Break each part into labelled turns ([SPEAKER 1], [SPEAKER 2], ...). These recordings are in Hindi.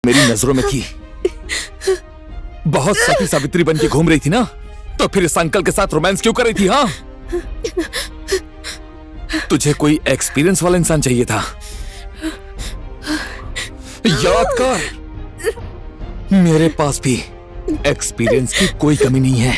[SPEAKER 1] मेरी नजरों में थी, बहुत सती सावित्री बन के घूम रही थी ना, तो फिर इस अंकल के साथ रोमांस क्यों कर रही थी? हाँ, तुझे कोई एक्सपीरियंस वाला इंसान चाहिए था। याद कर, मेरे पास भी एक्सपीरियंस की कोई कमी नहीं है।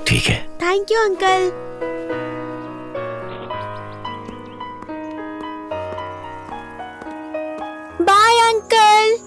[SPEAKER 2] ठीक है।
[SPEAKER 3] Thank you uncle. Bye uncle.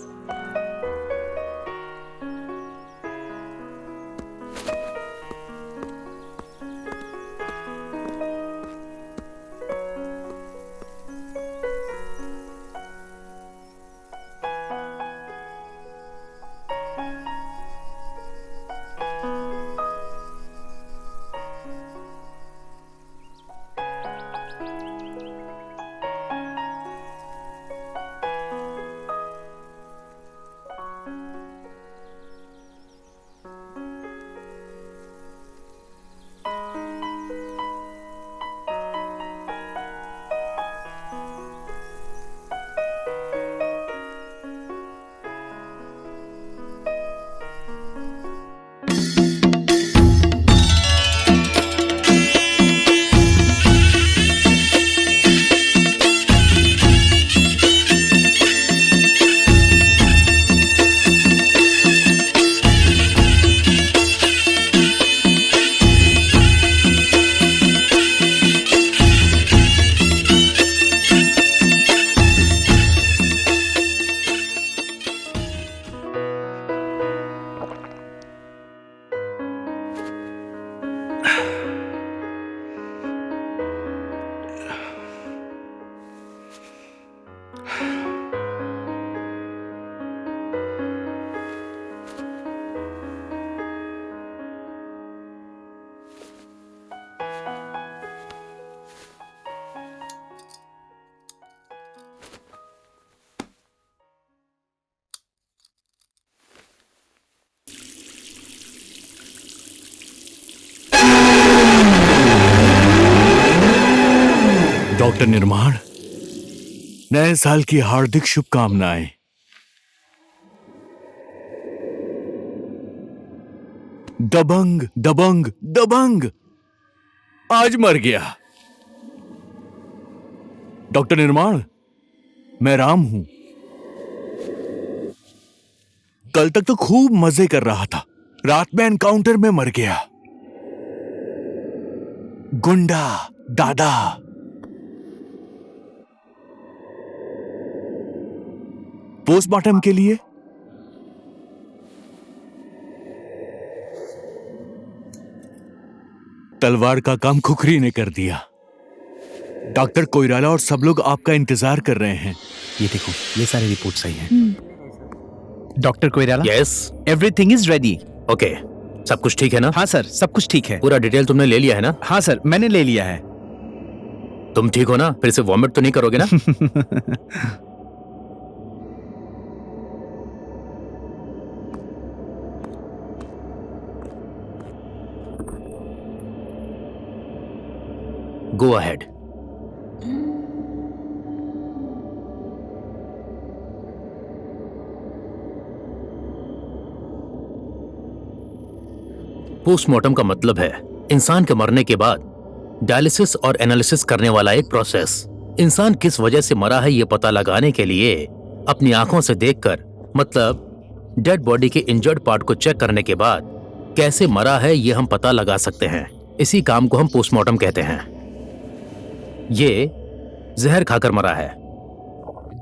[SPEAKER 1] Doctor निर्माण, नए साल की हार्दिक शुभकामनाएं। दबंग दबंग दबंग आज मर गया। डॉक्टर निर्माण, मैं राम हूं। कल तक तो खूब मजे कर रहा था, रात में एनकाउंटर में मर गया। गुंडा दादा। पोस्टमार्टम के लिए तलवार का काम खुखरी ने कर दिया। डॉक्टर कोइराला और सब लोग आपका इंतजार कर रहे हैं।
[SPEAKER 2] ये देखो, ये सारी रिपोर्ट सही है। Doctor Koirala,
[SPEAKER 4] yes,
[SPEAKER 2] everything is ready.
[SPEAKER 4] Okay, सब कुछ ठीक है ना?
[SPEAKER 2] हाँ सर, सब कुछ ठीक है।
[SPEAKER 4] पूरा डिटेल तुमने ले लिया है ना?
[SPEAKER 2] हाँ सर, मैंने ले लिया है।
[SPEAKER 4] तुम ठीक हो ना? फिर से वॉमिट तो नहीं करोगे ना? Go ahead. पोस्टमार्टम का मतलब है इंसान के मरने के बाद डायलिसिस और एनालिसिस करने वाला एक प्रोसेस। इंसान किस वजह से मरा है ये पता लगाने के लिए अपनी आंखों से देखकर, मतलब डेड बॉडी के इंजर्ड पार्ट को चेक करने के बाद कैसे मरा है ये हम पता लगा सकते हैं। इसी काम को हम पोस्टमार्टम कहते हैं। ये जहर खाकर मरा है।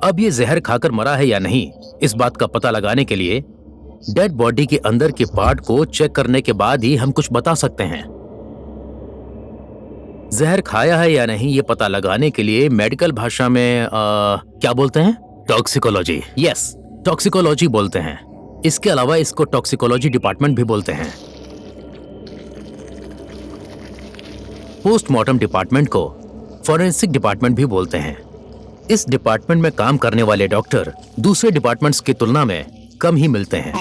[SPEAKER 4] अब ये जहर खाकर मरा है या नहीं, इस बात का पता लगाने के लिए डेड बॉडी के अंदर के पार्ट को चेक करने के बाद ही हम कुछ बता सकते हैं। जहर खाया है या नहीं ये पता लगाने के लिए मेडिकल भाषा में क्या बोलते हैं? टॉक्सिकोलॉजी। यस, टॉक्सिकोलॉजी बोलते हैं। इसके अलावा इसको टॉक्सिकोलॉजी डिपार्टमेंट भी बोलते हैं। पोस्टमार्टम डिपार्टमेंट को फॉरेंसिक डिपार्टमेंट भी बोलते हैं। इस डिपार्टमेंट में काम करने वाले डॉक्टर दूसरे डिपार्टमेंट्स की तुलना में कम ही मिलते हैं,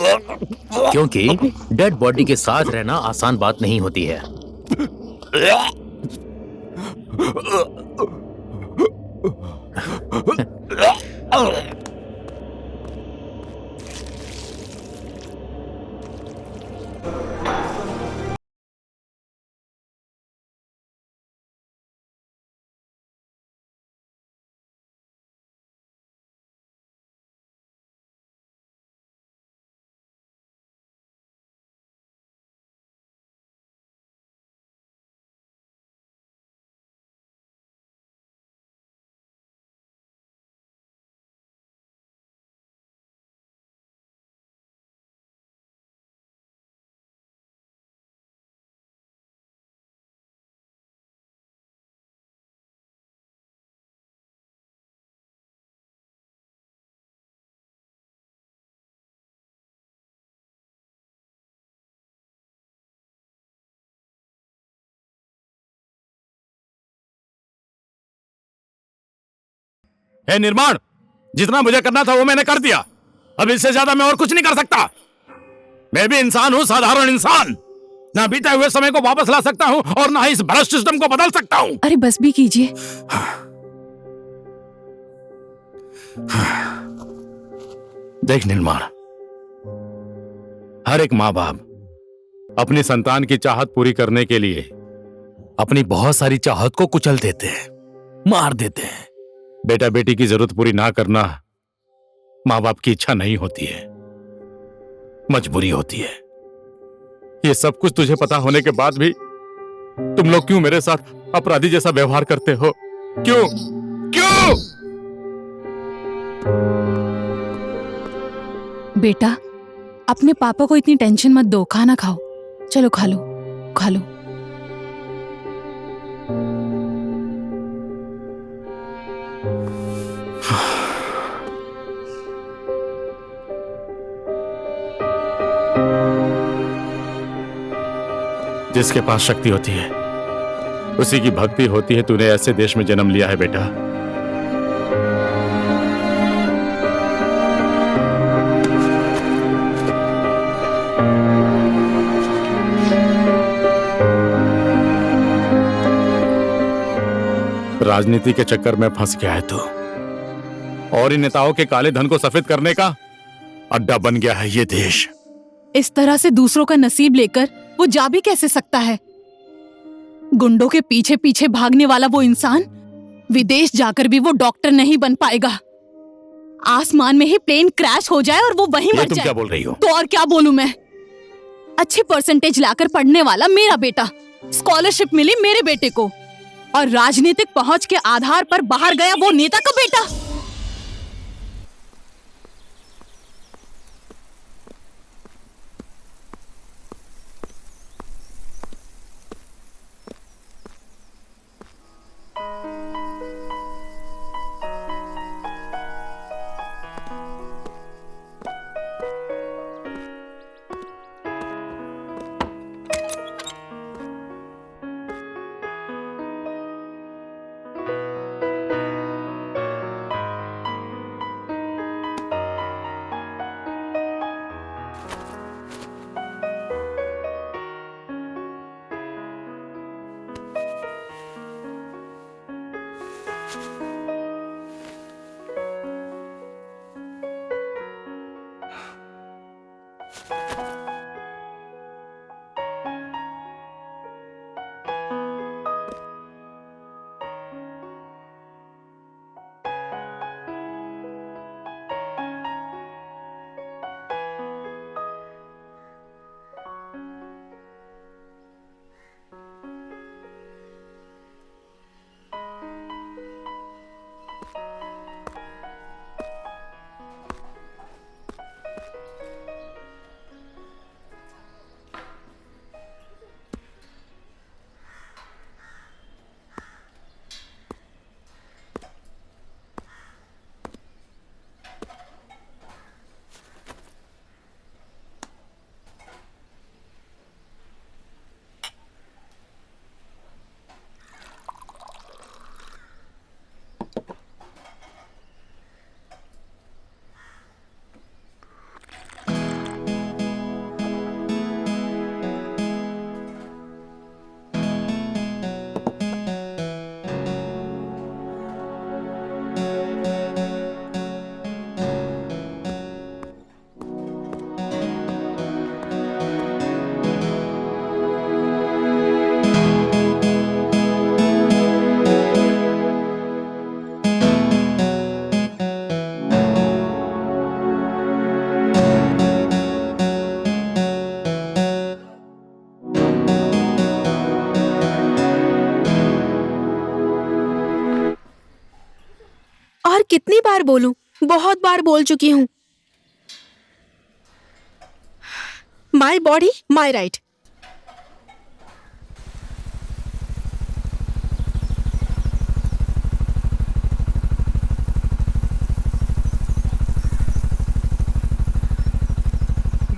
[SPEAKER 4] क्योंकि डेड बॉडी के साथ रहना आसान बात नहीं होती है।
[SPEAKER 5] हे निर्माण, जितना मुझे करना था वो मैंने कर दिया। अब इससे ज्यादा मैं और कुछ नहीं कर सकता। मैं भी इंसान हूं, साधारण इंसान। ना बीते हुए समय को वापस ला सकता हूं और ना ही इस भ्रष्ट सिस्टम को बदल सकता हूं।
[SPEAKER 6] अरे बस भी कीजिए।
[SPEAKER 5] देख निर्माण, हर एक माँ बाप अपनी संतान की चाहत पूरी करने के लिए अपनी बहुत सारी चाहत को कुचल देते हैं, मार देते हैं। बेटा बेटी की जरूरत पूरी ना करना माँ बाप की इच्छा नहीं होती है, मजबूरी होती है। ये सब कुछ तुझे पता होने के बाद भी तुम लोग क्यों मेरे साथ अपराधी जैसा व्यवहार करते हो? क्यों क्यों?
[SPEAKER 6] बेटा, अपने पापा को इतनी टेंशन मत दो, खाना खाओ। चलो खा लो, खा लो।
[SPEAKER 5] जिसके पास शक्ति होती है उसी की भक्ति होती है। तूने ऐसे देश में जन्म लिया है बेटा। राजनीति के चक्कर में फंस गया है तू, और इन नेताओं के काले धन को सफेद करने का अड्डा बन गया है ये देश।
[SPEAKER 6] इस तरह से दूसरों का नसीब लेकर वो जा भी कैसे सकता है? गुंडों के पीछे पीछे भागने वाला वो इंसान विदेश जाकर भी वो डॉक्टर नहीं बन पाएगा। आसमान में ही प्लेन क्रैश हो जाए और वो वहीं मर
[SPEAKER 5] तुम
[SPEAKER 6] जाए।
[SPEAKER 5] क्या बोल रही हो?
[SPEAKER 6] तो और क्या बोलूं मैं? अच्छे परसेंटेज लाकर पढ़ने वाला मेरा बेटा, स्कॉलरशिप मिली मेरे बेटे को, और राजनीतिक पहुंच के आधार पर बाहर गया वो नेता का बेटा।
[SPEAKER 3] और कितनी बार बोलूं? बहुत बार बोल चुकी हूं। My body my right.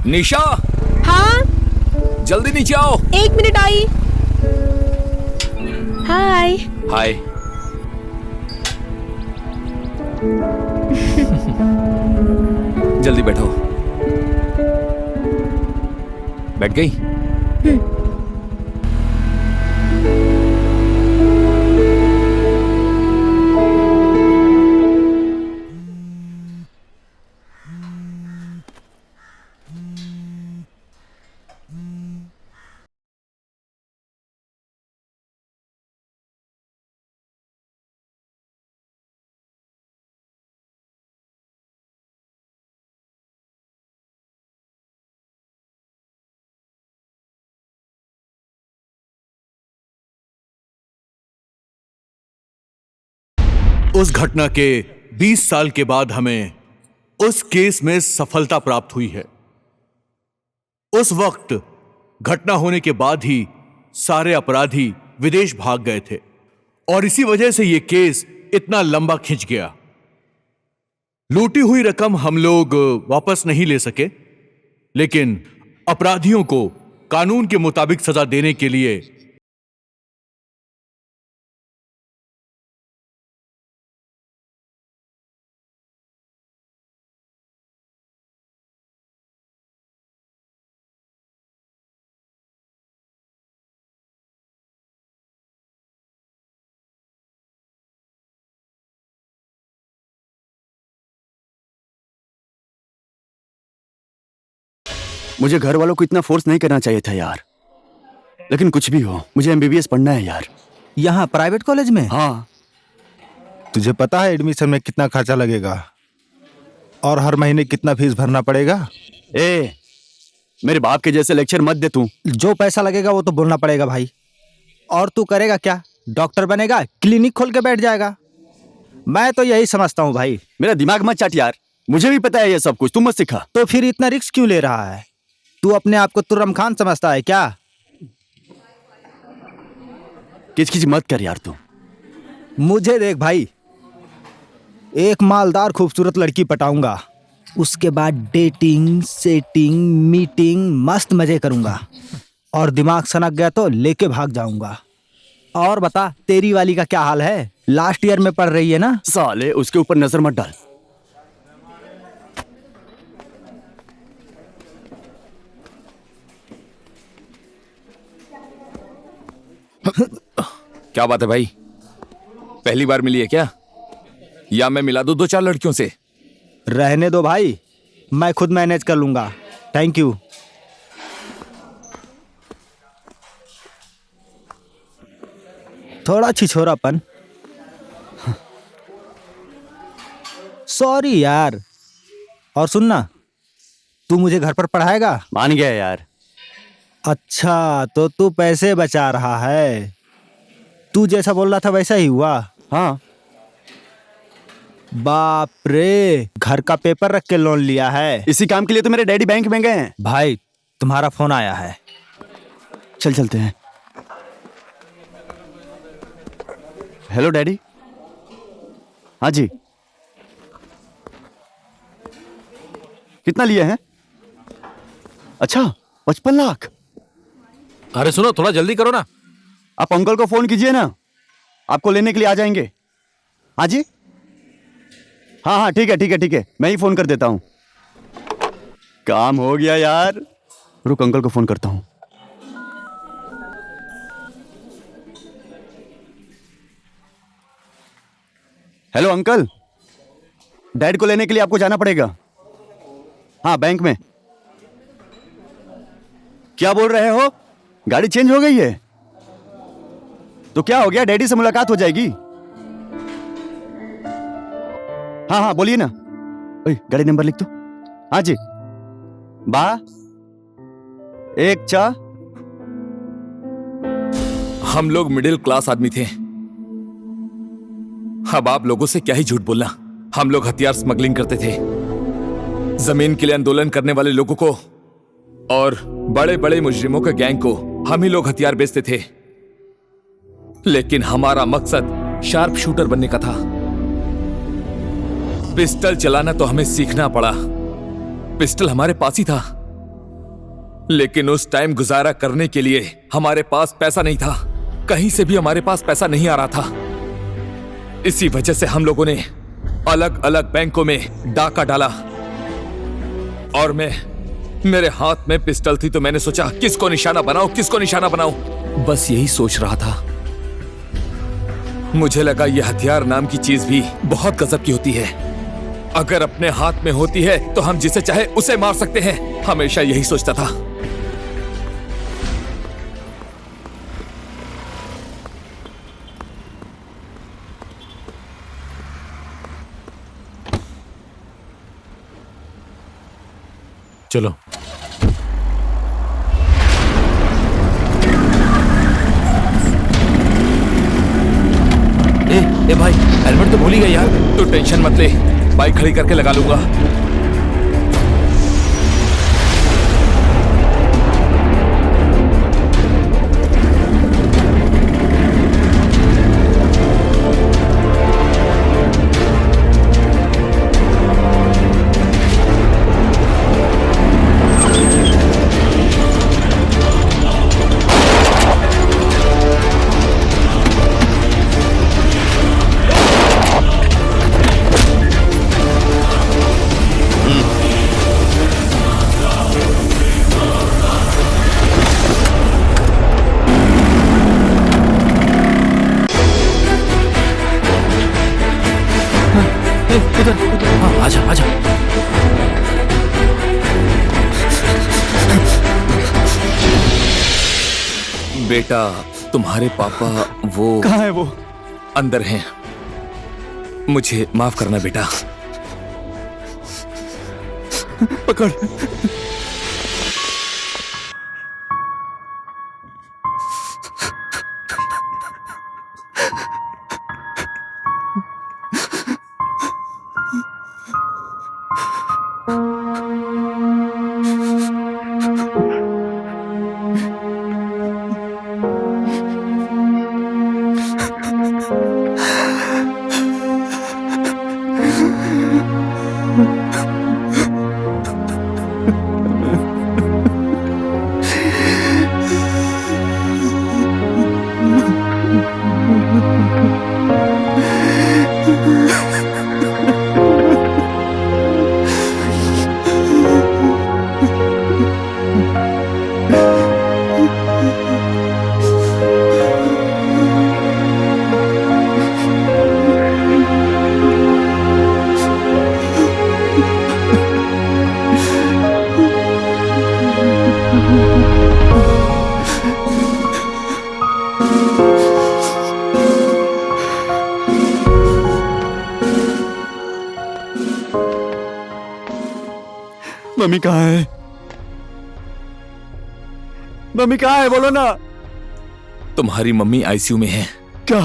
[SPEAKER 1] निशा,
[SPEAKER 3] हाँ,
[SPEAKER 1] जल्दी नीचे आओ।
[SPEAKER 3] 1 मिनट आई। हाय।
[SPEAKER 1] हाय। जल्दी बैठो। बैठ गई?
[SPEAKER 7] उस घटना के 20 साल के बाद हमें उस केस में सफलता प्राप्त हुई है। उस वक्त घटना होने के बाद ही सारे अपराधी विदेश भाग गए थे और इसी वजह से यह केस इतना लंबा खिंच गया। लूटी हुई रकम हम लोग वापस नहीं ले सके, लेकिन अपराधियों को कानून के मुताबिक सजा देने के लिए
[SPEAKER 8] मुझे घर वालों को इतना फोर्स नहीं करना चाहिए था यार, लेकिन कुछ भी हो मुझे एमबीबीएस पढ़ना है यार।
[SPEAKER 9] यहाँ प्राइवेट कॉलेज में?
[SPEAKER 8] हाँ।
[SPEAKER 9] तुझे पता है एडमिशन में कितना खर्चा लगेगा और हर महीने कितना फीस भरना पड़ेगा?
[SPEAKER 8] ए, मेरे बाप के जैसे लेक्चर मत दे तू।
[SPEAKER 9] जो पैसा लगेगा वो तो बोलना पड़ेगा भाई। और तू करेगा क्या? डॉक्टर बनेगा, क्लिनिक खोल के बैठ जाएगा? मैं तो यही समझता हूँ भाई।
[SPEAKER 8] मेरा दिमाग मत चाट यार, मुझे भी पता है ये सब कुछ, तू मत सिखा।
[SPEAKER 9] तो फिर इतना रिस्क क्यों ले रहा है? तू अपने आप को तुर्रम खान समझता है क्या?
[SPEAKER 8] किच मत कर यार तू।
[SPEAKER 9] मुझे देख भाई, एक मालदार खूबसूरत लड़की पटाऊंगा, उसके बाद डेटिंग, सेटिंग, मीटिंग, मस्त मजे करूंगा और दिमाग सनक गया तो लेके भाग जाऊंगा। और बता, तेरी वाली का क्या हाल है? लास्ट ईयर में पढ़ रही है ना?
[SPEAKER 8] साले उसके ऊपर नजर मत डाल।
[SPEAKER 1] क्या बात है भाई, पहली बार मिली है क्या? या मैं मिला दूं 2-4 लड़कियों से?
[SPEAKER 9] रहने दो भाई, मैं खुद मैनेज कर लूंगा। Thank you. थोड़ा छिछोरापन। सॉरी यार। और सुनना, तू मुझे घर पर पढ़ाएगा?
[SPEAKER 8] मान गया यार।
[SPEAKER 9] अच्छा, तो तू पैसे बचा रहा है। तू जैसा बोल रहा था वैसा ही हुआ?
[SPEAKER 8] हाँ।
[SPEAKER 9] बाप रे, घर का पेपर रख के लोन लिया है?
[SPEAKER 8] इसी काम के लिए तो मेरे डैडी बैंक में गए हैं।
[SPEAKER 9] भाई, तुम्हारा फोन आया है।
[SPEAKER 8] चलते हैं। Hello daddy. हाँ जी। कितना लिए हैं? अच्छा, 55 लाख।
[SPEAKER 5] अरे सुनो, थोड़ा जल्दी करो ना।
[SPEAKER 8] आप अंकल को फोन कीजिए ना, आपको लेने के लिए आ जाएंगे। हाँ जी, हाँ ठीक है, मैं ही फोन कर देता हूं। काम हो गया यार। रुक, अंकल को फोन करता हूं। हेलो अंकल, डैड को लेने के लिए आपको जाना पड़ेगा। हाँ, बैंक में। क्या बोल रहे हो? गाड़ी चेंज हो गई है? तो क्या हो गया, डैडी से मुलाकात हो जाएगी। हाँ बोलिए ना। ओए, गाड़ी नंबर लिख दो। हाँ जी। बा 1 4।
[SPEAKER 1] हम लोग मिडिल क्लास आदमी थे। अब आप लोगों से क्या ही झूठ बोलना। हम लोग हथियार स्मगलिंग करते थे, जमीन के लिए आंदोलन करने वाले लोगों को और बड़े बड़े मुजरिमों के गैंग को हम ही लोग हथियार बेचते थे। लेकिन हमारा मकसद शार्प शूटर बनने का था। पिस्टल चलाना तो हमें सीखना पड़ा। पिस्टल हमारे पास ही था, लेकिन उस टाइम गुजारा करने के लिए हमारे पास पैसा नहीं था। कहीं से भी हमारे पास पैसा नहीं आ रहा था। इसी वजह से हम लोगों ने अलग अलग बैंकों में डाका डाला और मेरे हाथ में पिस्टल थी, तो मैंने सोचा किसको निशाना बनाऊं। बस यही सोच रहा था। मुझे लगा यह हथियार नाम की चीज भी बहुत गजब की होती है। अगर अपने हाथ में होती है तो हम जिसे चाहे उसे मार सकते हैं। हमेशा यही सोचता था।
[SPEAKER 5] चलो।
[SPEAKER 1] ए भाई, हेलमेट तो भूल ही गया यार। तू टेंशन मत ले, बाइक खड़ी करके लगा लूंगा।
[SPEAKER 4] आजा आजा।
[SPEAKER 1] बेटा, तुम्हारे पापा वो
[SPEAKER 8] कहाँ है वो?
[SPEAKER 1] अंदर हैं। मुझे माफ करना बेटा।
[SPEAKER 8] पकड़। मम्मी कहाँ है? मम्मी कहाँ है? बोलो ना।
[SPEAKER 1] तुम्हारी मम्मी आईसीयू में है।
[SPEAKER 8] क्या?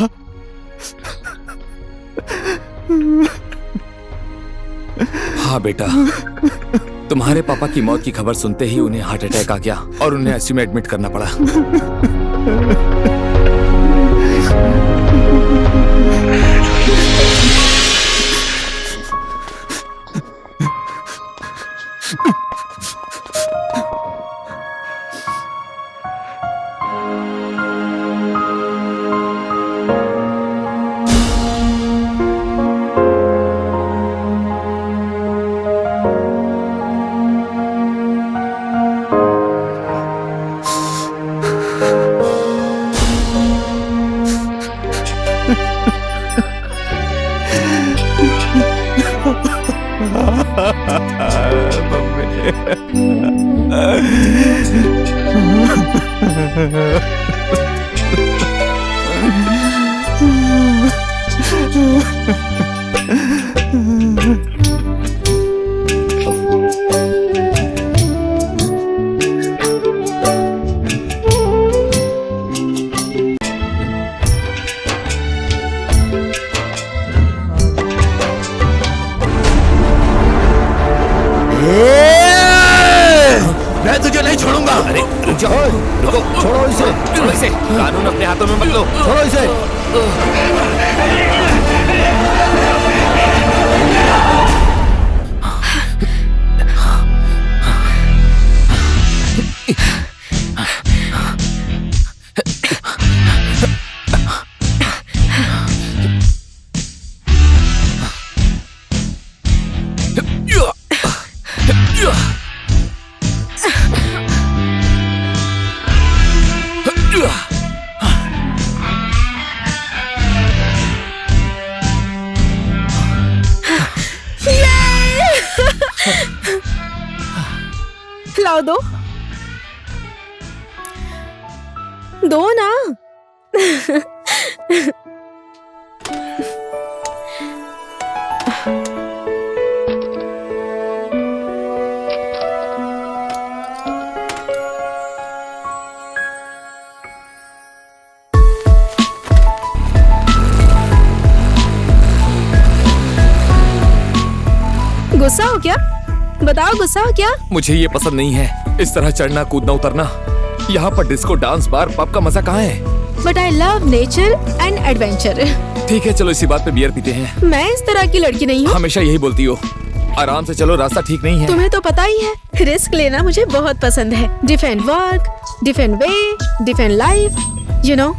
[SPEAKER 1] हाँ बेटा, तुम्हारे पापा की मौत की खबर सुनते ही उन्हें हार्ट अटैक आ गया और उन्हें आईसीयू में एडमिट करना पड़ा।
[SPEAKER 4] मैं तुझे नहीं छोड़ूंगा। अरे रुक जाओ, रुको,
[SPEAKER 8] छोड़ो इसे।
[SPEAKER 4] छोड़ो इसे, कानून अपने हाथों में मत लो।
[SPEAKER 8] छोड़ो इसे।
[SPEAKER 3] लाओ दो। दो ना। गुस्सा हो क्या? बताओ, गुस्सा हो क्या?
[SPEAKER 1] मुझे ये पसंद नहीं है, इस तरह चढ़ना कूदना उतरना। यहाँ पर डिस्को, डांस, बार, पब का मजा कहाँ है?
[SPEAKER 3] But I love nature and adventure.
[SPEAKER 1] ठीक है, चलो इसी बात पे बियर पीते हैं।
[SPEAKER 3] मैं इस तरह की लड़की नहीं हूँ।
[SPEAKER 1] हमेशा यही बोलती हो। आराम से चलो, रास्ता ठीक नहीं है।
[SPEAKER 3] तुम्हें तो पता ही है, रिस्क लेना मुझे बहुत पसंद है। Different work, different way, different life, you know.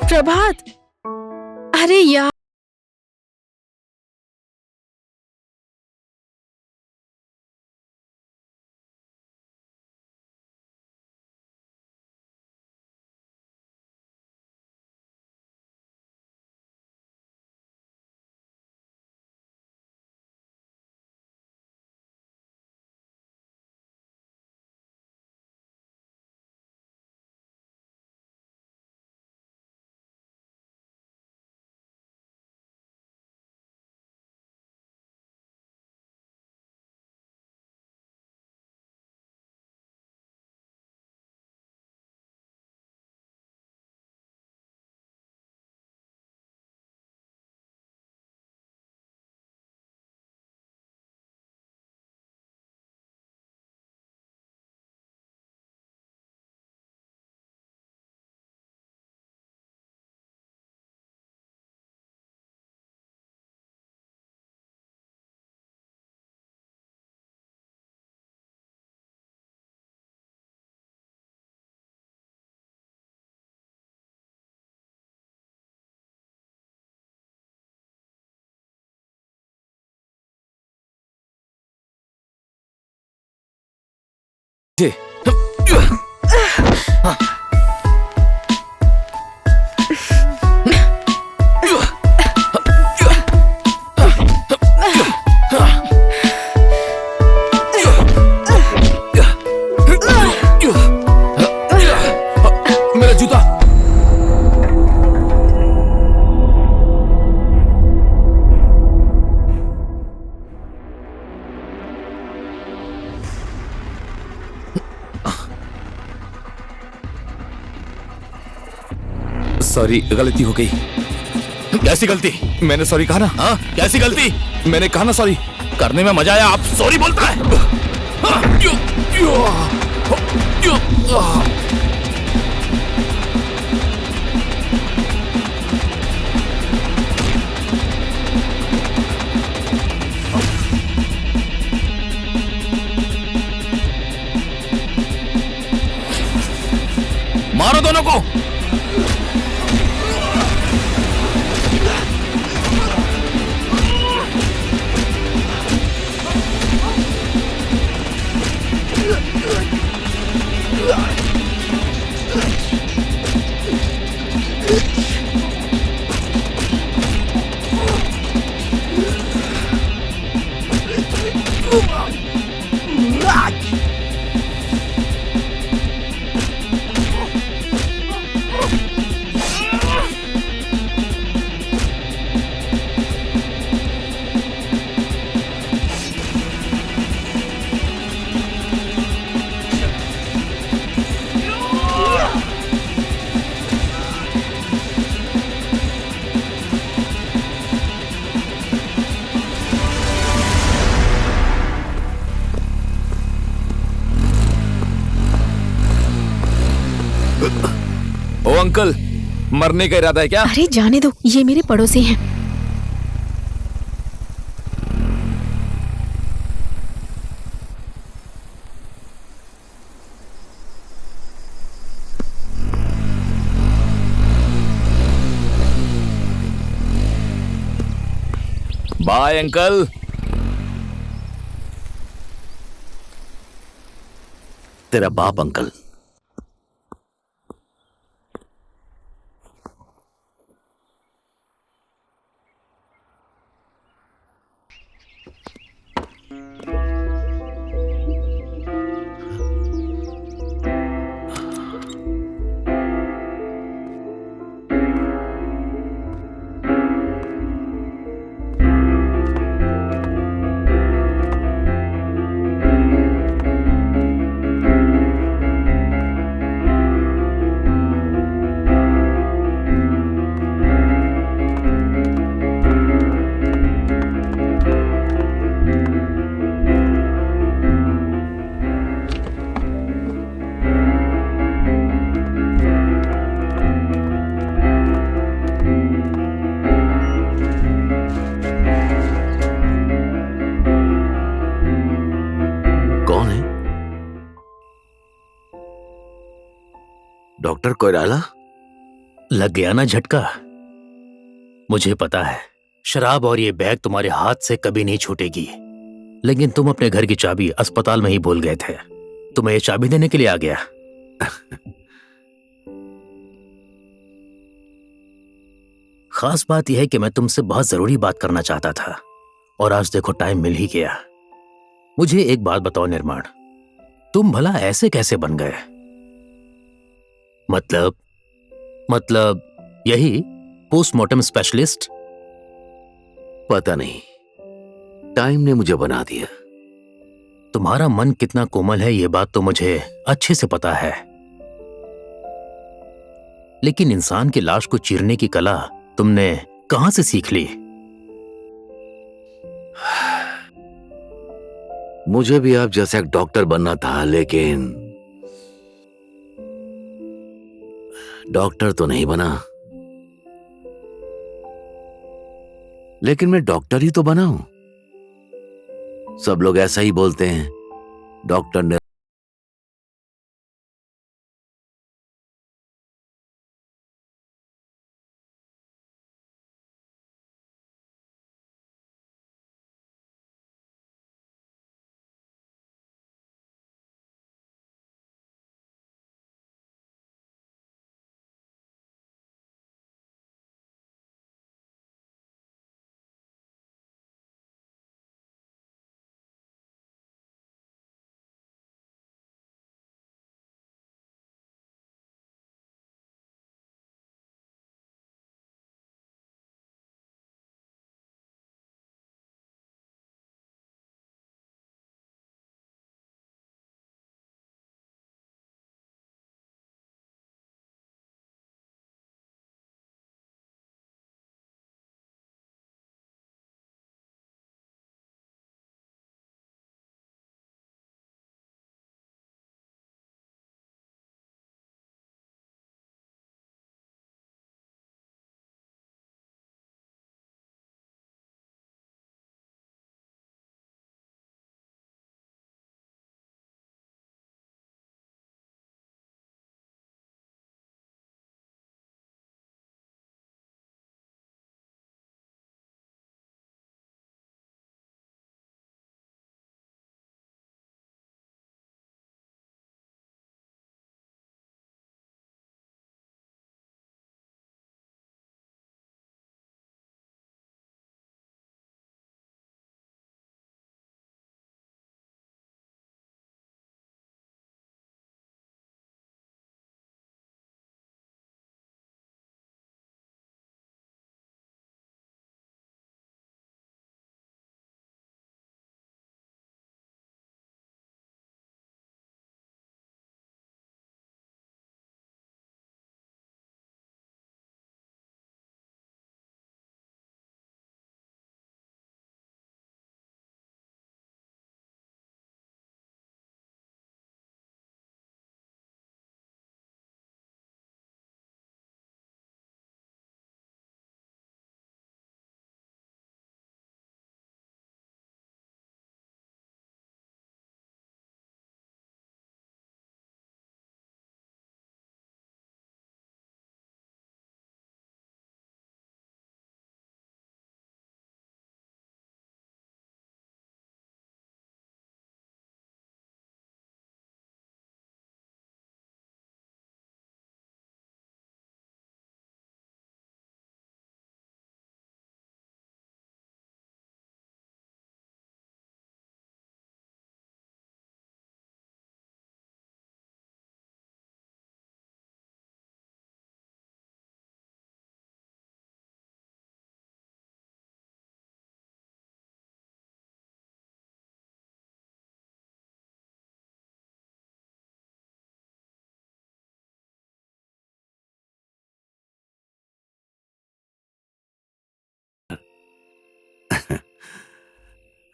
[SPEAKER 3] Prabhat, अरे यार।
[SPEAKER 1] मेरा जूता। सॉरी, गलती हो गई।
[SPEAKER 5] कैसी गलती?
[SPEAKER 1] मैंने सॉरी कहा ना।
[SPEAKER 5] हाँ, कैसी गलती?
[SPEAKER 1] मैंने कहा ना सॉरी।
[SPEAKER 5] करने में मजा आया, आप सॉरी बोलता है। मारो दोनों को।
[SPEAKER 1] ओ अंकल, मरने का इरादा है क्या?
[SPEAKER 3] अरे जाने दो, ये मेरे पड़ोसी हैं।
[SPEAKER 1] Bye uncle.
[SPEAKER 10] तेरा बाप अंकल। डॉक्टर कोइराला?
[SPEAKER 4] लग गया ना झटका? मुझे पता है शराब और ये बैग तुम्हारे हाथ से कभी नहीं छूटेगी, लेकिन तुम अपने घर की चाबी अस्पताल में ही भूल गए थे। तुम्हें ये चाबी देने के लिए आ गया। खास बात यह है कि मैं तुमसे बहुत जरूरी बात करना चाहता था और आज देखो टाइम मिल ही गया। मुझे एक बात बताओ निर्माण, तुम भला ऐसे कैसे बन गए? मतलब यही पोस्टमार्टम स्पेशलिस्ट?
[SPEAKER 10] पता नहीं, टाइम ने मुझे बना दिया।
[SPEAKER 4] तुम्हारा मन कितना कोमल है ये बात तो मुझे अच्छे से पता है, लेकिन इंसान की लाश को चीरने की कला तुमने कहां से सीख ली?
[SPEAKER 10] मुझे भी आप जैसा एक डॉक्टर बनना था, लेकिन डॉक्टर तो नहीं बना। लेकिन मैं डॉक्टर ही तो बना हूं। सब लोग ऐसा ही बोलते हैं, डॉक्टर ने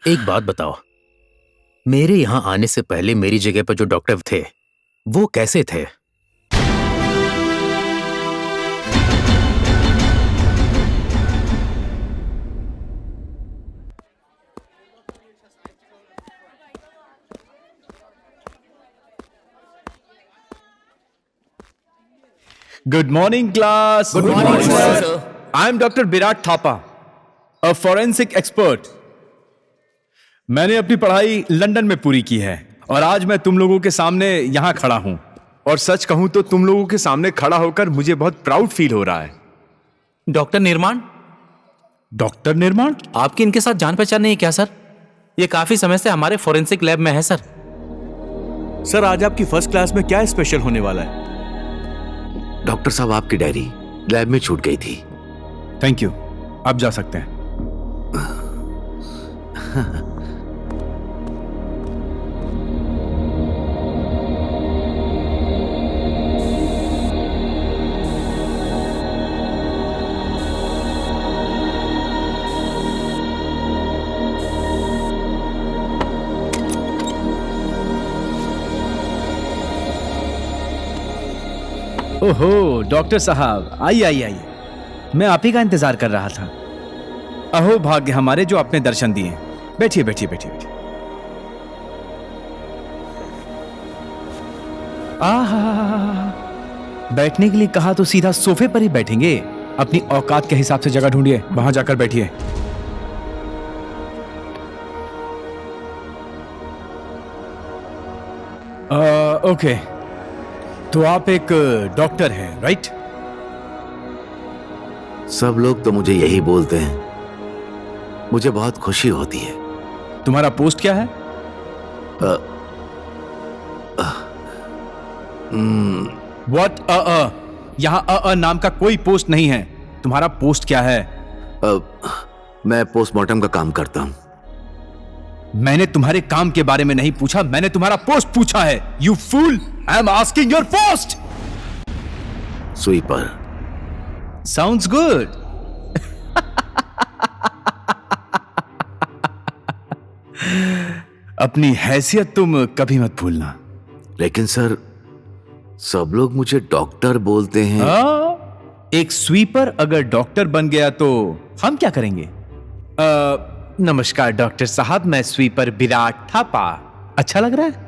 [SPEAKER 4] एक बात बताओ, मेरे यहां आने से पहले मेरी जगह पर जो डॉक्टर थे वो कैसे थे?
[SPEAKER 11] Good morning, class.
[SPEAKER 1] Good morning, sir.
[SPEAKER 11] I am Dr. Virat Thapa, a forensic expert. मैंने अपनी पढ़ाई लंदन में पूरी की है और आज मैं तुम लोगों के सामने यहां खड़ा हूं। और सच कहूं तो तुम लोगों के सामने खड़ा होकर मुझे बहुत प्राउड फील हो रहा है।
[SPEAKER 2] डॉक्टर निर्माण,
[SPEAKER 11] डॉक्टर निर्माण?
[SPEAKER 2] आपकी इनके साथ जान पहचान नहीं है क्या सर? ये काफी समय से हमारे फोरेंसिक लैब में है सर।
[SPEAKER 7] सर, आज आपकी फर्स्ट क्लास में क्या स्पेशल होने वाला है?
[SPEAKER 10] डॉक्टर साहब, आपकी डायरी लैब में छूट गई थी।
[SPEAKER 11] थैंक यू, आप जा सकते हैं।
[SPEAKER 12] ओहो डॉक्टर साहब, आइए आइए आइए, मैं आप ही का इंतजार कर रहा था।
[SPEAKER 11] अहो भाग्य हमारे जो आपने दर्शन दिए। बैठिए बैठिए बैठिए बैठिए।
[SPEAKER 12] बैठने के लिए कहा तो सीधा सोफे पर ही बैठेंगे। अपनी औकात के हिसाब से जगह ढूंढिए,
[SPEAKER 11] वहां जाकर बैठिए। ओके, तो आप एक डॉक्टर हैं, राइट?
[SPEAKER 10] सब लोग तो मुझे यही बोलते हैं। मुझे बहुत खुशी होती है।
[SPEAKER 11] तुम्हारा पोस्ट क्या है? व्हाट? यहां नाम का कोई पोस्ट नहीं है। तुम्हारा पोस्ट क्या है?
[SPEAKER 10] मैं पोस्टमार्टम का काम करता हूं।
[SPEAKER 11] मैंने तुम्हारे काम के बारे में नहीं पूछा, मैंने तुम्हारा पोस्ट पूछा है। You fool, I am asking your post.
[SPEAKER 10] Sweeper.
[SPEAKER 11] Sounds good. अपनी हैसियत तुम कभी मत भूलना।
[SPEAKER 10] लेकिन सर, सब लोग मुझे डॉक्टर बोलते हैं।
[SPEAKER 11] एक स्वीपर अगर डॉक्टर बन गया तो हम क्या करेंगे?
[SPEAKER 12] नमस्कार डॉक्टर साहब, मैं स्वीपर विराट थापा।
[SPEAKER 11] अच्छा लग रहा है?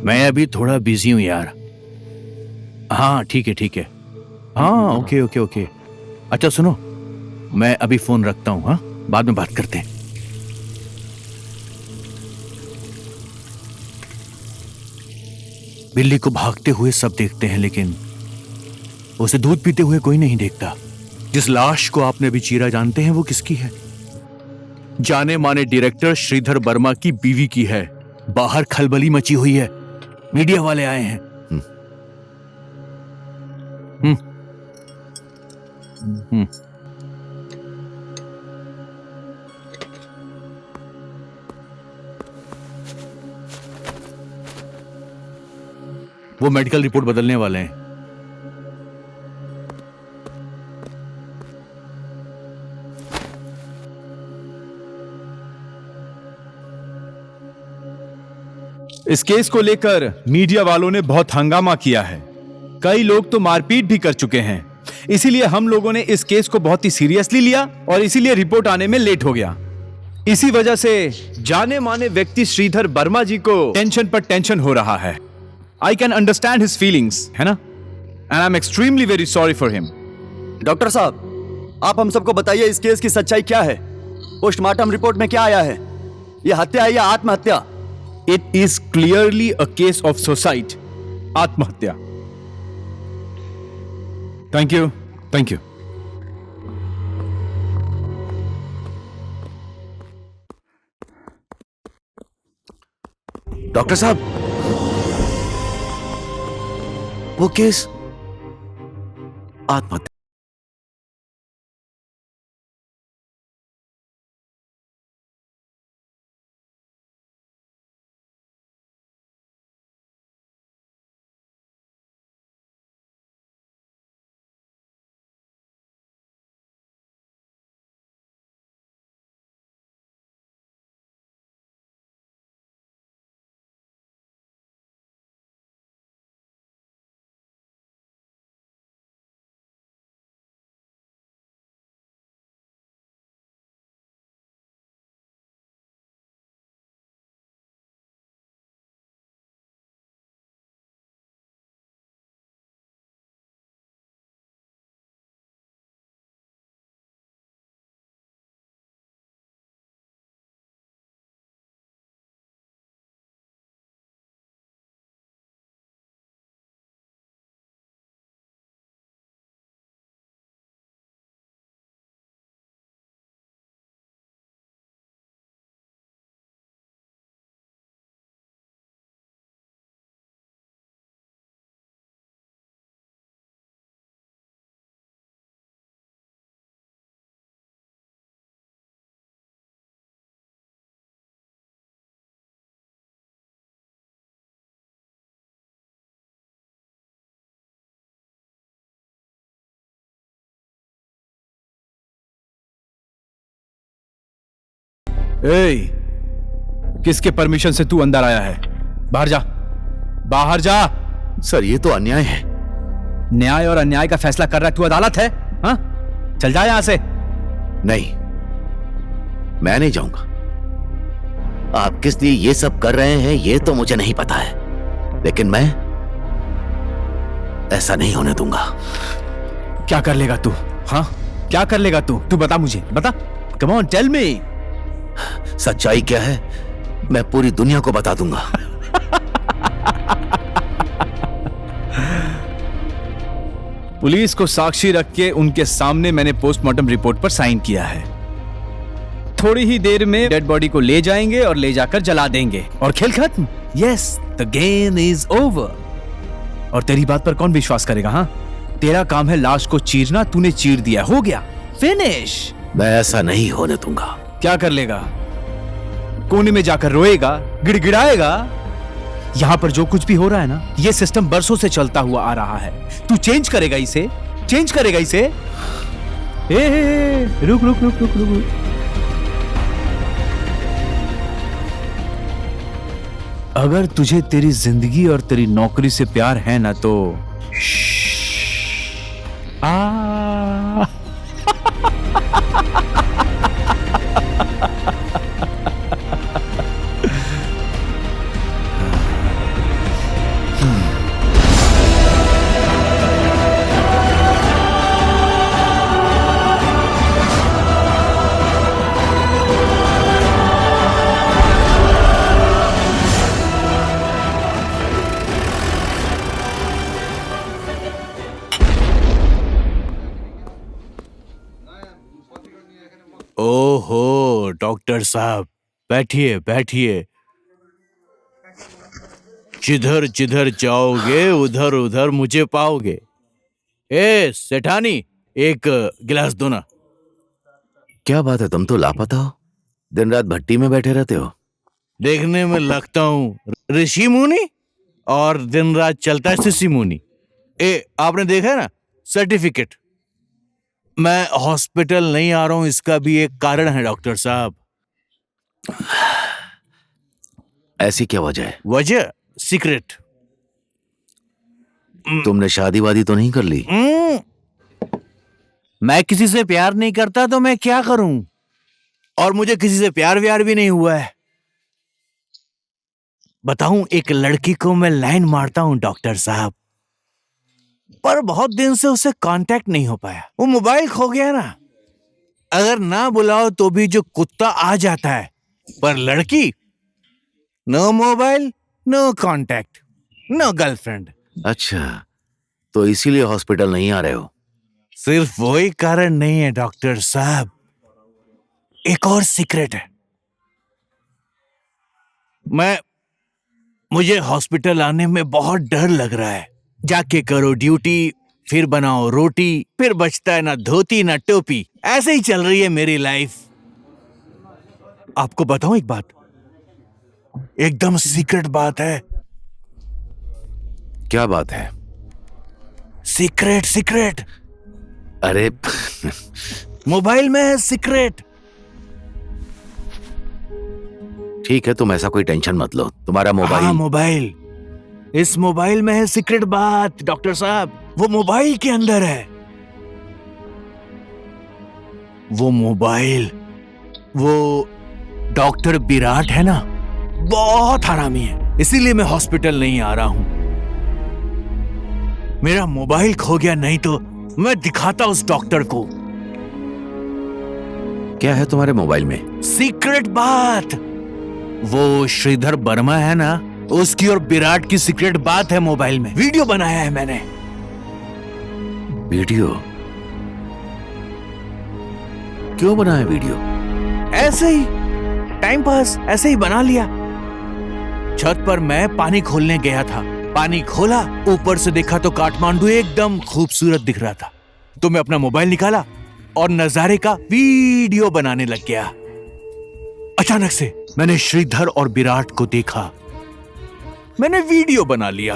[SPEAKER 7] मैं अभी थोड़ा बिजी हूं यार। हाँ ठीक है ठीक है। हाँ ओके ओके ओके। अच्छा सुनो, मैं अभी फोन रखता हूँ, हाँ बाद में बात करते हैं। बिल्ली को भागते हुए सब देखते हैं, लेकिन उसे दूध पीते हुए कोई नहीं देखता। जिस लाश को आपने अभी चीरा, जानते हैं वो किसकी है? जाने माने डायरेक्टर श्रीधर वर्मा की बीवी की है। बाहर खलबली मची हुई है, मीडिया वाले आए हैं। वो मेडिकल रिपोर्ट बदलने वाले हैं।
[SPEAKER 11] इस केस को लेकर मीडिया वालों ने बहुत हंगामा किया है। कई लोग तो मारपीट भी कर चुके हैं। इसीलिए हम लोगों ने इस केस को बहुत ही सीरियसली लिया और इसीलिए रिपोर्ट आने में लेट हो गया। इसी वजह से जाने माने व्यक्ति श्रीधर वर्मा जी को टेंशन पर टेंशन हो रहा है। I can understand his feelings, है ना? And I am extremely very sorry for him.
[SPEAKER 8] Doctor साहब, आप हम सबको बताइए इस केस की सच्चाई क्या है? पोस्टमार्टम रिपोर्ट में क्या आया है? ये हत्या है या आत्महत्या?
[SPEAKER 11] It is clearly a case of suicide, आत्महत्या। Thank you, thank you.
[SPEAKER 10] Doctor साहब, वो केस आत्महत्या।
[SPEAKER 11] किसके परमिशन से तू अंदर आया है? बाहर जा, बाहर जा।
[SPEAKER 10] सर, ये तो अन्याय है।
[SPEAKER 11] न्याय और अन्याय का फैसला कर रहा है तू? अदालत है? हाँ, चल जा यहां से।
[SPEAKER 10] नहीं, मैं नहीं जाऊंगा। आप किस लिए ये सब कर रहे हैं ये तो मुझे नहीं पता है, लेकिन मैं ऐसा नहीं होने दूंगा।
[SPEAKER 11] क्या कर लेगा तू? हाँ, क्या कर लेगा तू? तू बता मुझे, बता। Come on, tell me.
[SPEAKER 10] सच्चाई क्या है मैं पूरी दुनिया को बता दूंगा।
[SPEAKER 11] पुलिस को साक्षी रख के उनके सामने मैंने पोस्टमार्टम रिपोर्ट पर साइन किया है। थोड़ी ही देर में डेड बॉडी को ले जाएंगे और ले जाकर जला देंगे और खेल खत्म। Yes, the game is over. और तेरी बात पर कौन विश्वास करेगा? हाँ, तेरा काम है लाश को चीरना, तूने चीर दिया, हो गया, फिनिश।
[SPEAKER 10] मैं ऐसा नहीं होने दूंगा।
[SPEAKER 11] क्या कर लेगा? कोने में जाकर रोएगा, गिड़गिड़ाएगा? यहां पर जो कुछ भी हो रहा है ना, ये सिस्टम बरसों से चलता हुआ आ रहा है। तू चेंज करेगा इसे? चेंज करेगा इसे? रुक रुक रुक रुक रुक। अगर तुझे तेरी जिंदगी और तेरी नौकरी से प्यार है ना तो
[SPEAKER 7] ओहो डॉक्टर साहब, बैठिए बैठिए। जिधर जिधर जाओगे उधर उधर मुझे पाओगे। ए सेठानी, एक गिलास दो ना।
[SPEAKER 10] क्या बात है, तुम तो लापता हो, दिन रात भट्टी में बैठे रहते हो।
[SPEAKER 7] देखने में लगता हूँ ऋषि मुनि और दिन रात चलता है शिशि मुनि। आपने देखा है ना सर्टिफिकेट। मैं हॉस्पिटल नहीं आ रहा हूं, इसका भी एक कारण है डॉक्टर साहब।
[SPEAKER 10] ऐसी क्या वजह है?
[SPEAKER 7] वजह सीक्रेट।
[SPEAKER 10] तुमने शादी वादी तो नहीं कर ली?
[SPEAKER 7] मैं किसी से प्यार नहीं करता तो मैं क्या करूं, और मुझे किसी से प्यार व्यार भी नहीं हुआ है। बताऊं, एक लड़की को मैं लाइन मारता हूं डॉक्टर साहब, पर बहुत दिन से उससे कांटेक्ट नहीं हो पाया। वो मोबाइल खो गया ना, अगर ना बुलाओ तो भी जो कुत्ता आ जाता है, पर लड़की no mobile, no contact, no girlfriend.
[SPEAKER 10] अच्छा, तो इसीलिए हॉस्पिटल नहीं आ रहे हो?
[SPEAKER 7] सिर्फ वही कारण नहीं है डॉक्टर साहब, एक और सीक्रेट है। मुझे हॉस्पिटल आने में बहुत डर लग रहा है। जाके करो ड्यूटी, फिर बनाओ रोटी, फिर बचता है ना धोती ना टोपी। ऐसे ही चल रही है मेरी लाइफ। आपको बताऊं एक बात, एकदम सीक्रेट बात है।
[SPEAKER 10] क्या बात है?
[SPEAKER 7] Secret secret.
[SPEAKER 10] अरे
[SPEAKER 7] मोबाइल में है सीक्रेट।
[SPEAKER 10] ठीक है, तुम ऐसा कोई टेंशन मत लो। तुम्हारा मोबाइल?
[SPEAKER 7] हाँ, मोबाइल। इस मोबाइल में है सीक्रेट बात डॉक्टर साहब। वो मोबाइल के अंदर है। वो मोबाइल, वो डॉक्टर विराट है ना, बहुत हरामी है, इसीलिए मैं हॉस्पिटल नहीं आ रहा हूं। मेरा मोबाइल खो गया, नहीं तो मैं दिखाता उस डॉक्टर को।
[SPEAKER 10] क्या है तुम्हारे मोबाइल में?
[SPEAKER 7] सीक्रेट बात। वो श्रीधर वर्मा है ना, उसकी और विराट की सीक्रेट बात है मोबाइल में। वीडियो बनाया है मैंने।
[SPEAKER 10] वीडियो? क्यों बनाया वीडियो?
[SPEAKER 7] ऐसे ही, टाइम पास, ऐसे ही बना लिया। छत पर मैं पानी खोलने गया था, पानी खोला, ऊपर से देखा तो काठमांडू एकदम खूबसूरत दिख रहा था। तो मैं अपना मोबाइल निकाला और नजारे का वीडियो बनाने लग गया। अचानक से मैंने श्रीधर और विराट को देखा। मैंने वीडियो बना लिया,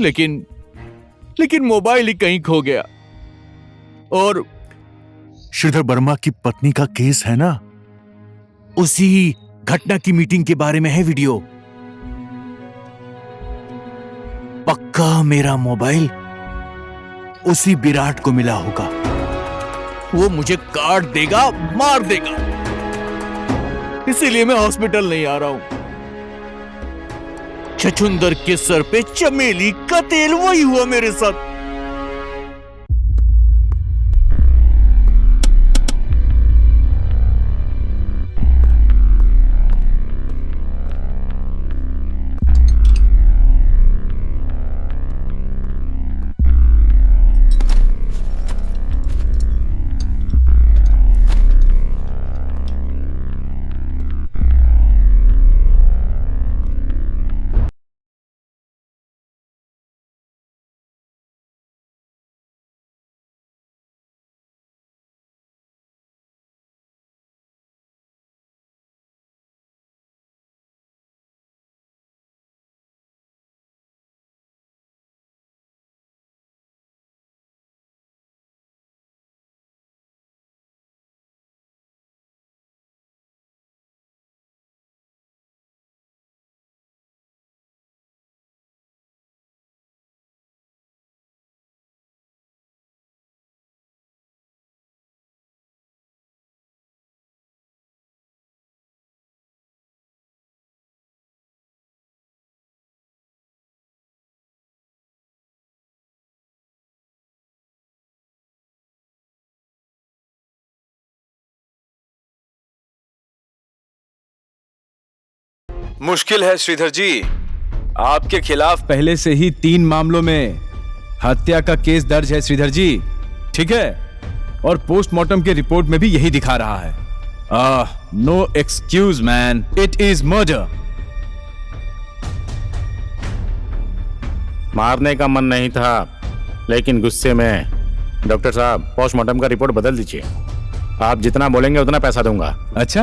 [SPEAKER 7] लेकिन मोबाइल ही कहीं खो गया। और श्रीधर वर्मा की पत्नी का केस है ना, उसी घटना की मीटिंग के बारे में है वीडियो। पक्का मेरा मोबाइल उसी विराट को मिला होगा। वो मुझे काट देगा, मार देगा। इसीलिए मैं हॉस्पिटल नहीं आ रहा हूं। छछुंदर के सर पे चमेली का तेल, वही हुआ मेरे साथ।
[SPEAKER 11] मुश्किल है श्रीधर जी, आपके खिलाफ पहले से ही 3 मामलों में हत्या का केस दर्ज है श्रीधर जी। ठीक है, और पोस्टमार्टम के रिपोर्ट में भी यही दिखा रहा है। No excuse man, it is murder.
[SPEAKER 5] मारने का मन नहीं था, लेकिन गुस्से में। डॉक्टर साहब, पोस्टमार्टम का रिपोर्ट बदल दीजिए। आप जितना बोलेंगे उतना पैसा दूंगा।
[SPEAKER 11] अच्छा।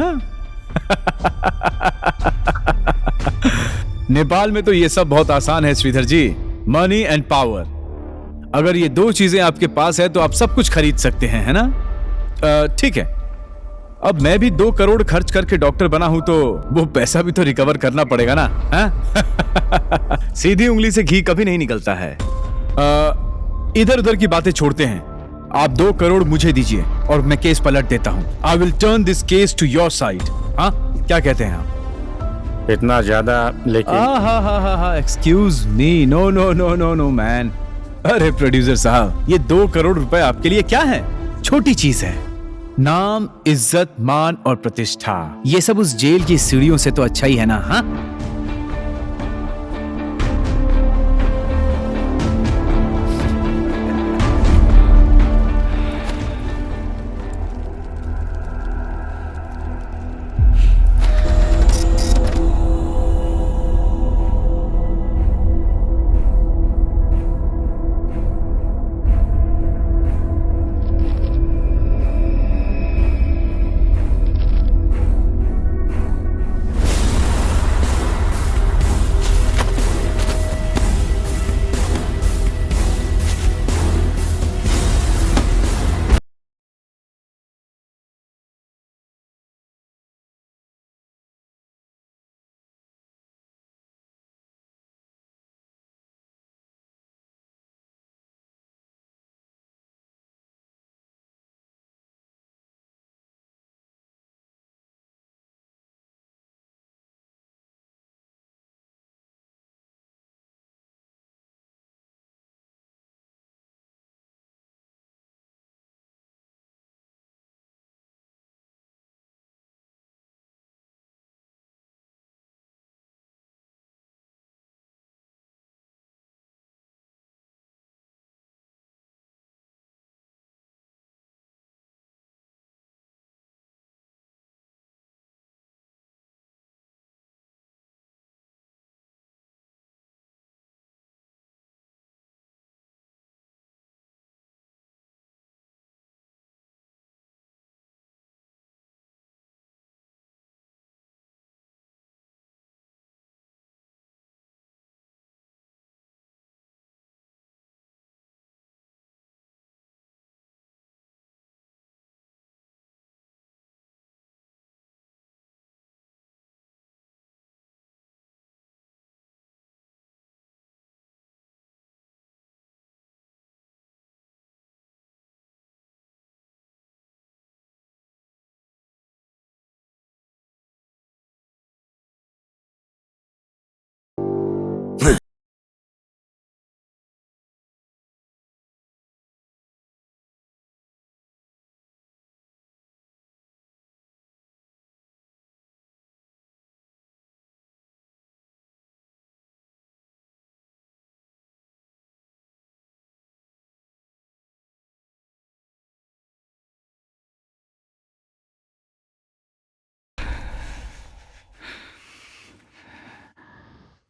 [SPEAKER 11] नेपाल में तो ये सब बहुत आसान है श्रीधर जी, मनी एंड पावर। अगर ये दो चीजें आपके पास है तो आप सब कुछ खरीद सकते हैं, है ना? ठीक है, अब मैं भी 2 करोड़ खर्च करके डॉक्टर बना हूं तो वो पैसा भी तो रिकवर करना पड़ेगा ना, हाँ? सीधी उंगली से घी कभी नहीं निकलता है। इधर उधर की बातें छोड़ते हैं, आप 2 करोड़ मुझे दीजिए और मैं केस पलट देता हूं। I will turn this case to your side. हाँ, क्या कहते हैं आप?
[SPEAKER 5] इतना ज्यादा? लेकिन
[SPEAKER 11] हा, excuse me, no no no no no man. अरे प्रोड्यूसर साहब, ये 2 करोड़ रुपए आपके लिए क्या है? छोटी चीज है। नाम, इज्जत, मान और प्रतिष्ठा, ये सब उस जेल की सीढ़ियों से तो अच्छा ही है ना? हाँ,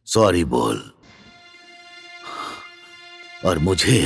[SPEAKER 10] सॉरी बोल। और मुझे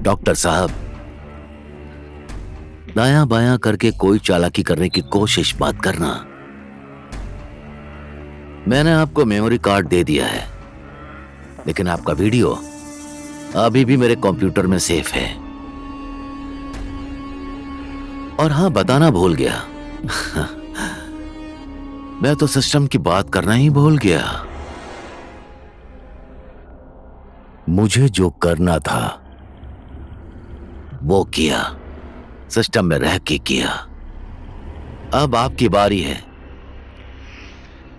[SPEAKER 10] डॉक्टर साहब, दायां बायां करके कोई चालाकी करने की कोशिश मत करना। मैंने आपको मेमोरी कार्ड दे दिया है, लेकिन आपका वीडियो अभी भी मेरे कंप्यूटर में सेफ है। और हां, बताना भूल गया मैं तो सिस्टम की बात करना ही भूल गया। मुझे जो करना था वो किया, सिस्टम में रह के किया। अब आपकी बारी है।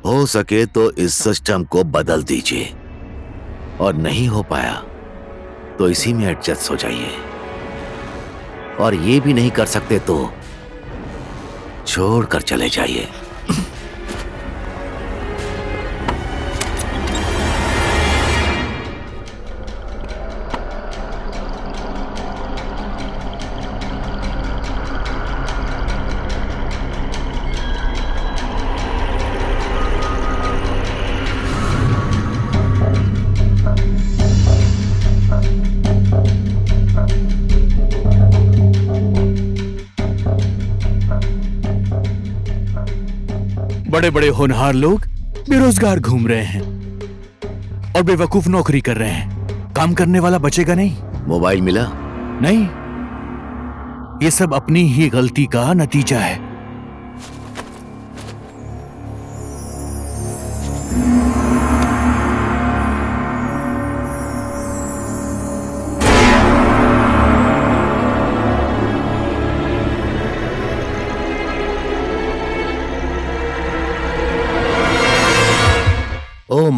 [SPEAKER 10] हो सके तो इस सिस्टम को बदल दीजिए, और नहीं हो पाया तो इसी में एडजस्ट हो जाइए। और ये भी नहीं कर सकते तो छोड़कर चले जाइए।
[SPEAKER 7] बड़े बड़े होनहार लोग बेरोजगार घूम रहे हैं और बेवकूफ नौकरी कर रहे हैं। काम करने वाला बचेगा नहीं।
[SPEAKER 10] मोबाइल मिला?
[SPEAKER 7] नहीं, ये सब अपनी ही गलती का नतीजा है।
[SPEAKER 10] ओ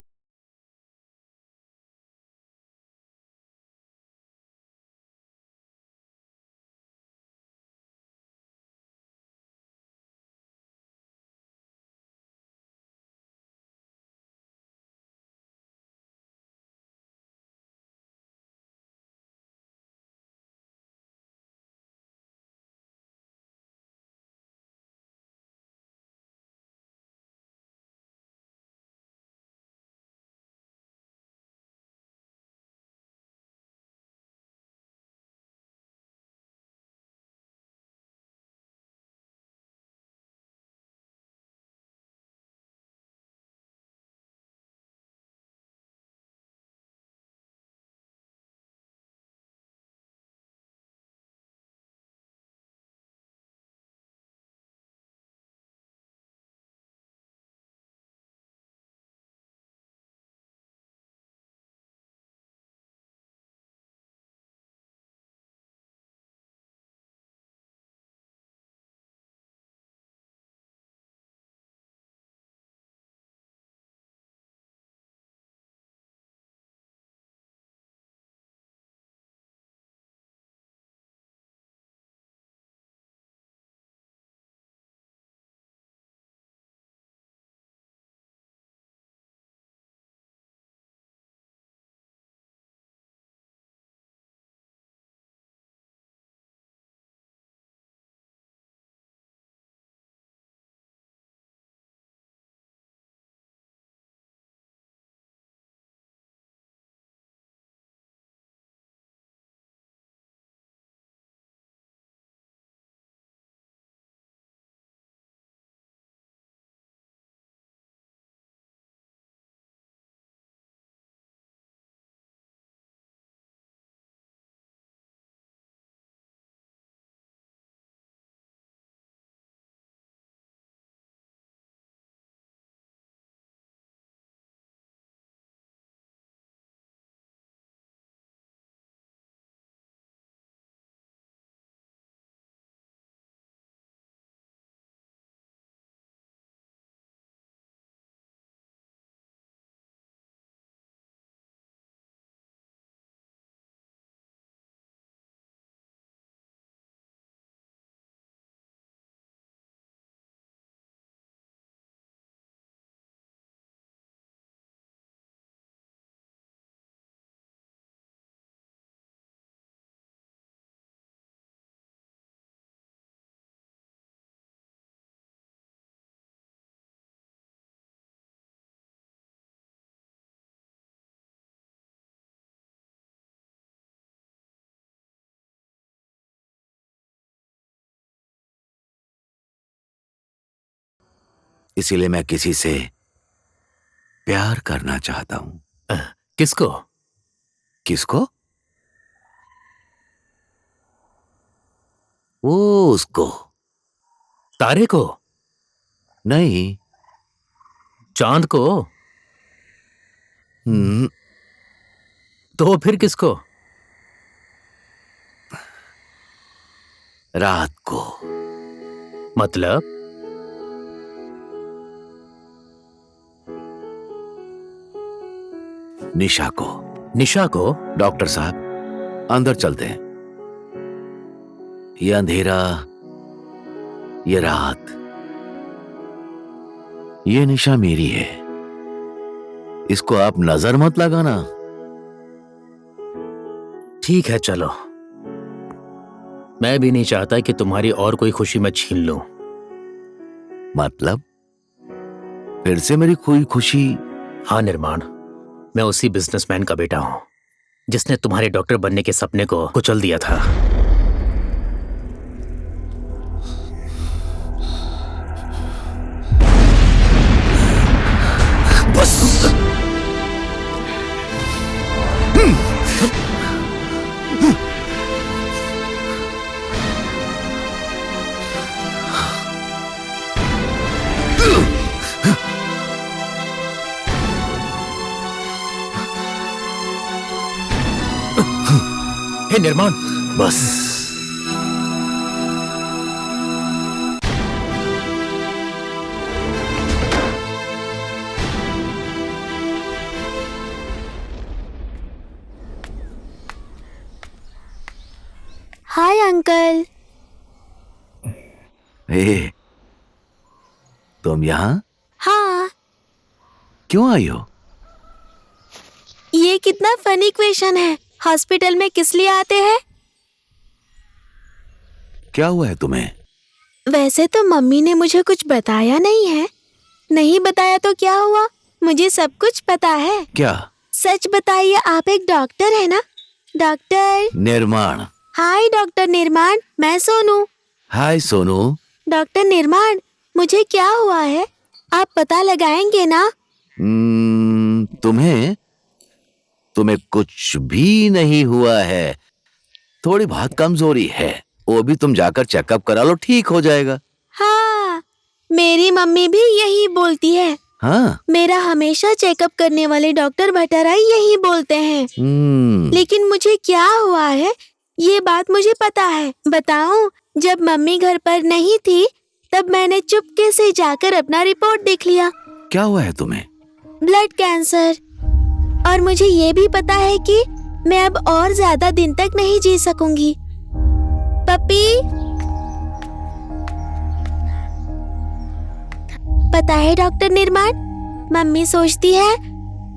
[SPEAKER 10] इसीलिए मैं किसी से प्यार करना चाहता हूं।
[SPEAKER 4] किसको?
[SPEAKER 10] किसको? वो उसको।
[SPEAKER 4] तारे को?
[SPEAKER 10] नहीं।
[SPEAKER 4] चांद को? तो फिर किसको?
[SPEAKER 10] रात को।
[SPEAKER 4] मतलब?
[SPEAKER 10] निशा को।
[SPEAKER 4] निशा को?
[SPEAKER 10] डॉक्टर साहब अंदर चलते हैं। ये अंधेरा, ये रात, ये निशा मेरी है। इसको आप नजर मत लगाना।
[SPEAKER 4] ठीक है चलो। मैं भी नहीं चाहता कि तुम्हारी और कोई खुशी मैं छीन लूं।
[SPEAKER 10] मतलब? फिर से मेरी कोई खुशी?
[SPEAKER 4] हाँ निर्माण, मैं उसी बिजनेसमैन का बेटा हूं जिसने तुम्हारे डॉक्टर बनने के सपने को कुचल दिया था।
[SPEAKER 10] बस।
[SPEAKER 4] हे निर्माण,
[SPEAKER 10] बस।
[SPEAKER 3] Hi uncle.
[SPEAKER 10] ए, तुम यहाँ
[SPEAKER 3] हाँ।
[SPEAKER 10] क्यों आई हो?
[SPEAKER 3] ये कितना फनी क्वेश्चन है। हॉस्पिटल में किस लिए आते हैं?
[SPEAKER 10] क्या हुआ है तुम्हें?
[SPEAKER 3] वैसे तो मम्मी ने मुझे कुछ बताया नहीं है। नहीं बताया तो क्या हुआ, मुझे सब कुछ पता है।
[SPEAKER 10] क्या?
[SPEAKER 3] सच बताइए, आप एक डॉक्टर है ना? डॉक्टर
[SPEAKER 10] निर्माण।
[SPEAKER 3] हाय डॉक्टर निर्माण, मैं सोनू।
[SPEAKER 10] हाय सोनू।
[SPEAKER 3] डॉक्टर निर्माण, मुझे क्या हुआ है आप पता लगाएंगे ना?
[SPEAKER 10] तुम्हें कुछ भी नहीं हुआ है। थोड़ी बहुत कमजोरी है, वो भी तुम जाकर चेकअप करा लो, ठीक हो जाएगा।
[SPEAKER 3] हाँ, मेरी मम्मी भी यही बोलती है।
[SPEAKER 10] हाँ?
[SPEAKER 3] मेरा हमेशा चेकअप करने वाले डॉक्टर भट्टाराई यही बोलते हैं। लेकिन मुझे क्या हुआ है ये बात मुझे पता है। बताऊं, जब मम्मी घर पर नहीं थी तब मैंने चुपके से जाकर अपना रिपोर्ट देख लिया।
[SPEAKER 10] क्या हुआ है तुम्हें?
[SPEAKER 3] Blood cancer. और मुझे ये भी पता है कि मैं अब और ज्यादा दिन तक नहीं जी सकूंगी। पपी, पता है डॉक्टर निर्माण, मम्मी सोचती है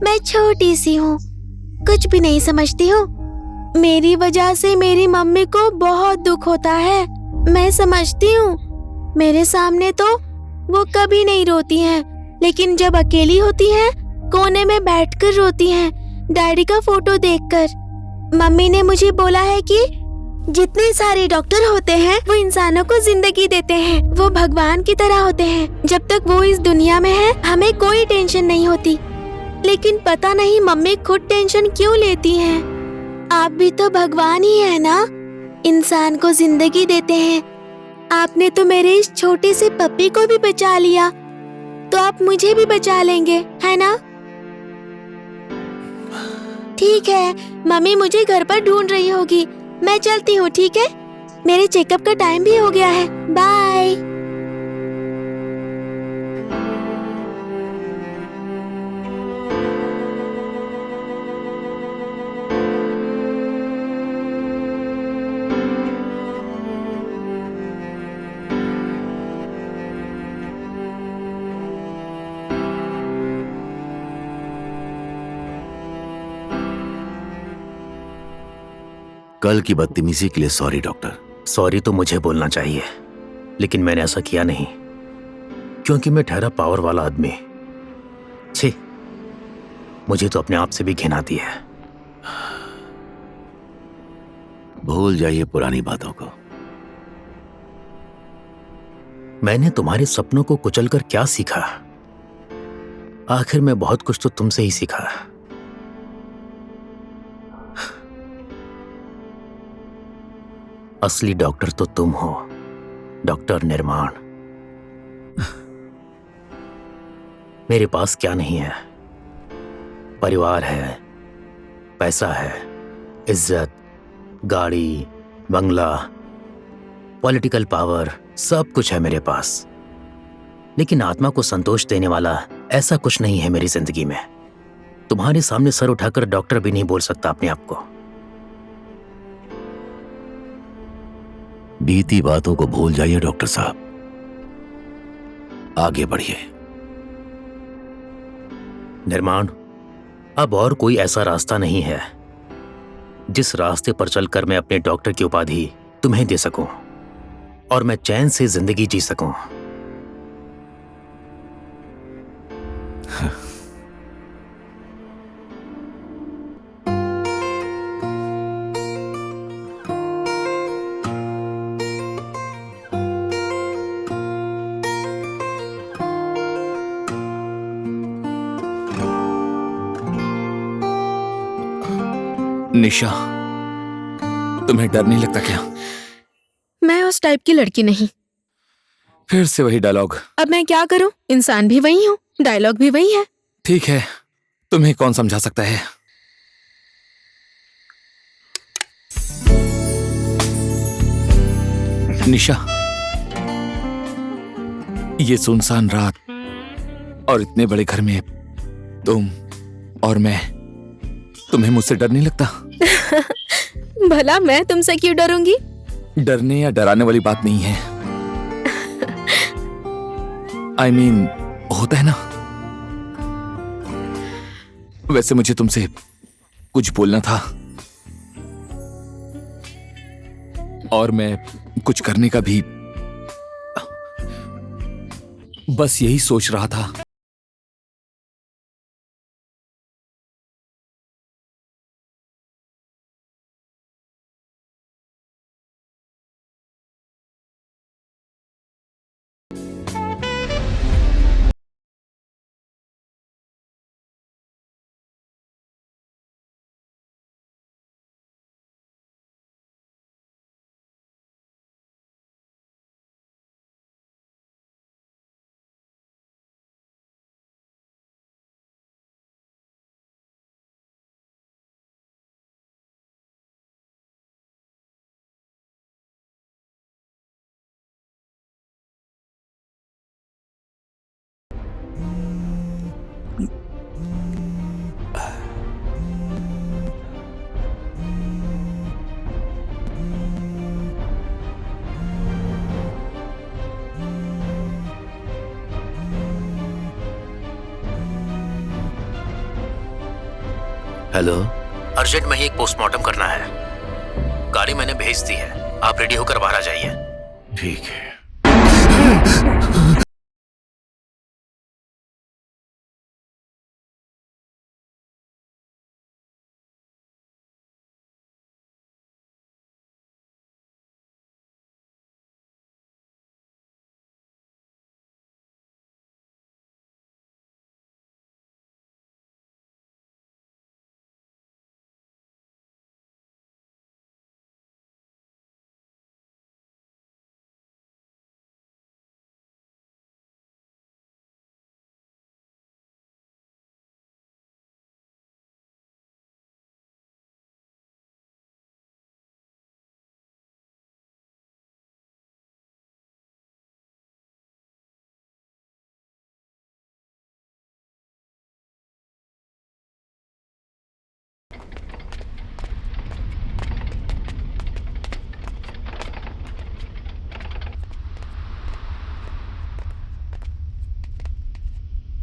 [SPEAKER 3] मैं छोटी सी हूँ, कुछ भी नहीं समझती हूँ। मेरी वजह से मेरी मम्मी को बहुत दुख होता है। मैं समझती हूँ, मेरे सामने तो वो कभी नहीं रोती हैं, लेकिन जब अकेली होती हैं कोने में बैठकर रोती हैं, डैडी का फोटो देखकर। मम्मी ने मुझे बोला है कि जितने सारे डॉक्टर होते हैं वो इंसानों को जिंदगी देते हैं, वो भगवान की तरह होते हैं। जब तक वो इस दुनिया में है हमें कोई टेंशन नहीं होती। लेकिन पता नहीं मम्मी खुद टेंशन क्यों लेती हैं। आप भी तो भगवान ही है ना, इंसान को जिंदगी देते हैं। आपने तो मेरे इस छोटे से पप्पी को भी बचा लिया, तो आप मुझे भी बचा लेंगे, है ना? ठीक है, मम्मी मुझे घर पर ढूंढ रही होगी, मैं चलती हूँ, ठीक है? मेरे चेकअप का टाइम भी हो गया है, बाय।
[SPEAKER 10] कल की बदतमीजी के लिए सॉरी डॉक्टर।
[SPEAKER 4] सॉरी तो मुझे बोलना चाहिए, लेकिन मैंने ऐसा किया नहीं, क्योंकि मैं ठहरा पावर वाला आदमी। छी, मुझे तो अपने आप से भी घिन आती है।
[SPEAKER 10] भूल जाइए पुरानी बातों को।
[SPEAKER 4] मैंने तुम्हारे सपनों को कुचलकर क्या सीखा? आखिर में बहुत कुछ तो तुमसे ही सीखा। असली डॉक्टर तो तुम हो, डॉक्टर निर्माण। मेरे पास क्या नहीं है? परिवार है, पैसा है, इज्जत, गाड़ी, बंगला, पॉलिटिकल पावर, सब कुछ है मेरे पास। लेकिन आत्मा को संतोष देने वाला ऐसा कुछ नहीं है मेरी जिंदगी में। तुम्हारे सामने सर उठाकर डॉक्टर भी नहीं बोल सकता अपने आप को।
[SPEAKER 10] बीती बातों को भूल जाइए डॉक्टर साहब, आगे बढ़िए।
[SPEAKER 4] निर्माण, अब और कोई ऐसा रास्ता नहीं है जिस रास्ते पर चलकर मैं अपने डॉक्टर की उपाधि तुम्हें दे सकूं और मैं चैन से जिंदगी जी सकूं।
[SPEAKER 1] निशा, तुम्हें डर नहीं लगता क्या?
[SPEAKER 3] मैं उस टाइप की लड़की नहीं।
[SPEAKER 1] फिर से वही डायलॉग।
[SPEAKER 3] अब मैं क्या करूं? इंसान भी वही हूं, डायलॉग भी वही है।
[SPEAKER 1] ठीक है, तुम्हें कौन समझा सकता है? निशा, ये सुनसान रात और इतने बड़े घर में तुम और मैं, तुम्हें मुझसे डर नहीं लगता?
[SPEAKER 3] भला मैं तुमसे क्यों डरूंगी?
[SPEAKER 1] डरने या डराने वाली बात नहीं है। I mean, होता है ना। वैसे मुझे तुमसे कुछ बोलना था और मैं कुछ करने का भी बस यही सोच रहा था।
[SPEAKER 10] हेलो,
[SPEAKER 4] अर्जेंट में ही एक पोस्टमार्टम करना है। गाड़ी मैंने भेज दी है, आप रेडी होकर बाहर आ जाइए।
[SPEAKER 10] ठीक है।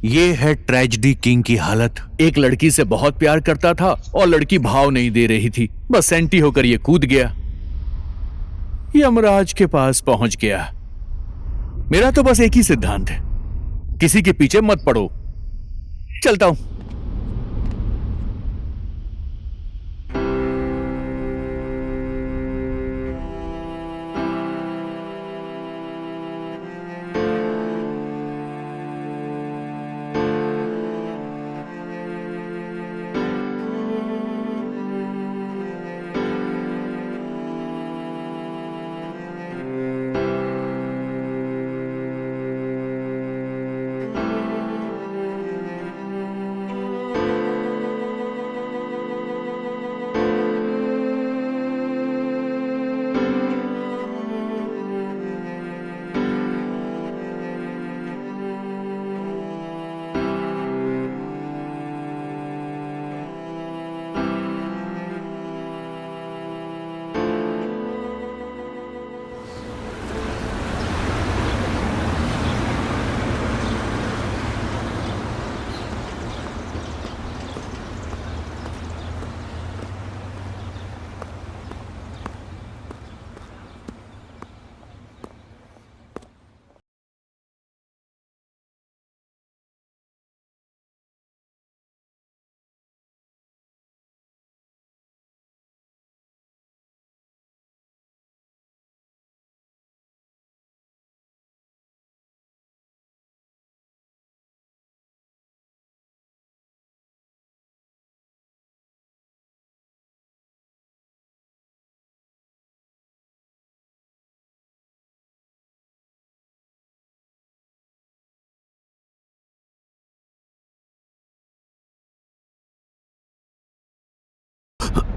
[SPEAKER 7] ये है ट्रेजेडी किंग की हालत। एक लड़की से बहुत प्यार करता था और लड़की भाव नहीं दे रही थी। बस सेंटी होकर ये कूद गया, यमराज के पास पहुंच गया। मेरा तो बस एक ही सिद्धांत है, किसी के पीछे मत पड़ो। चलता हूं।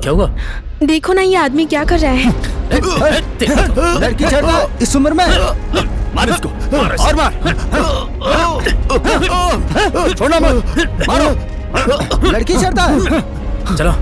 [SPEAKER 4] क्या हुआ?
[SPEAKER 3] देखो ना ये आदमी क्या कर रहा है।
[SPEAKER 9] लड़की छेड़ता है इस उम्र में।
[SPEAKER 5] मार इसको और मार। छोड़ना मत, मारो।
[SPEAKER 9] लड़की छेड़ता है।
[SPEAKER 4] चलो।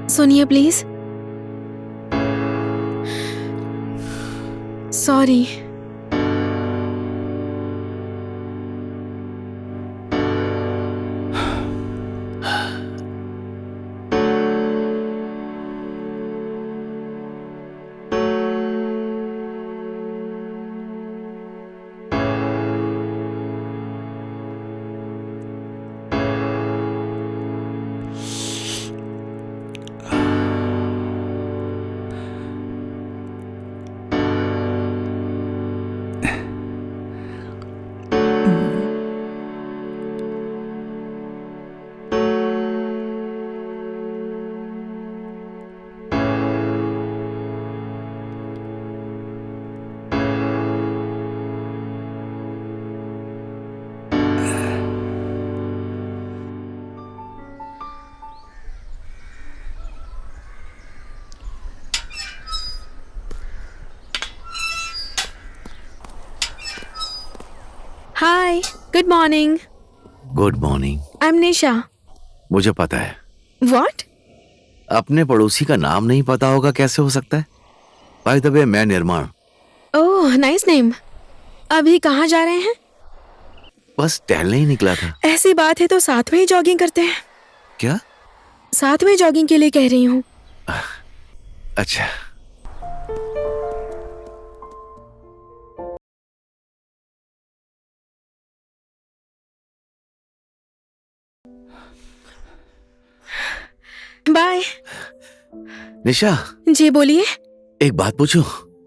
[SPEAKER 3] सुनिए please. Sorry. Hi, good morning.
[SPEAKER 10] Good morning.
[SPEAKER 3] I am Nisha.
[SPEAKER 10] मुझे पता है।
[SPEAKER 3] व्हाट?
[SPEAKER 10] अपने पड़ोसी का नाम नहीं पता होगा कैसे हो सकता है? बाय द वे, मैं निर्माण।
[SPEAKER 3] ओह, नाइस नेम। अभी कहाँ जा रहे हैं?
[SPEAKER 10] बस टहलने ही निकला था।
[SPEAKER 3] ऐसी बात है तो साथ में ही जॉगिंग करते हैं।
[SPEAKER 10] क्या?
[SPEAKER 3] साथ में जॉगिंग के लिए कह रही हूँ।
[SPEAKER 10] अच्छा।
[SPEAKER 3] बाय।
[SPEAKER 10] निशा,
[SPEAKER 3] जी बोलिए।
[SPEAKER 10] एक बात पूछूं?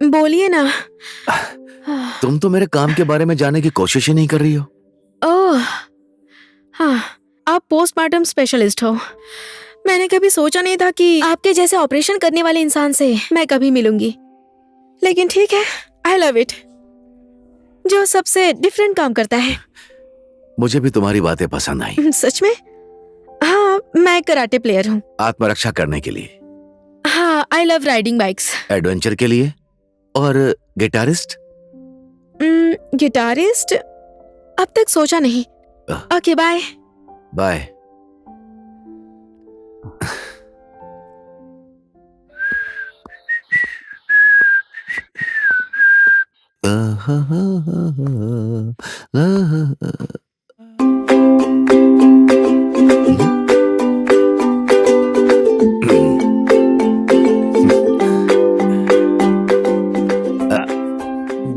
[SPEAKER 3] बोलिए ना।
[SPEAKER 10] तुम तो मेरे काम के बारे में जानने की कोशिश ही नहीं कर रही हो।
[SPEAKER 3] ओह, हाँ, आप पोस्टमार्टम स्पेशलिस्ट हो। मैंने कभी सोचा नहीं था कि आपके जैसे ऑपरेशन करने वाले इंसान से मैं कभी मिलूंगी। लेकिन ठीक है, आई लव इट। जो सबसे डिफरेंट काम करता है।
[SPEAKER 10] मुझे भी तुम्हारी बातें पसंद आई।
[SPEAKER 3] सच में? हाँ, मैं कराटे प्लेयर हूँ।
[SPEAKER 10] आत्मरक्षा करने के लिए?
[SPEAKER 3] हाँ, I love riding bikes.
[SPEAKER 10] Adventure के लिए? और गिटारिस्ट?
[SPEAKER 3] गिटारिस्ट अब तक सोचा नहीं। Okay, bye.
[SPEAKER 10] बाय।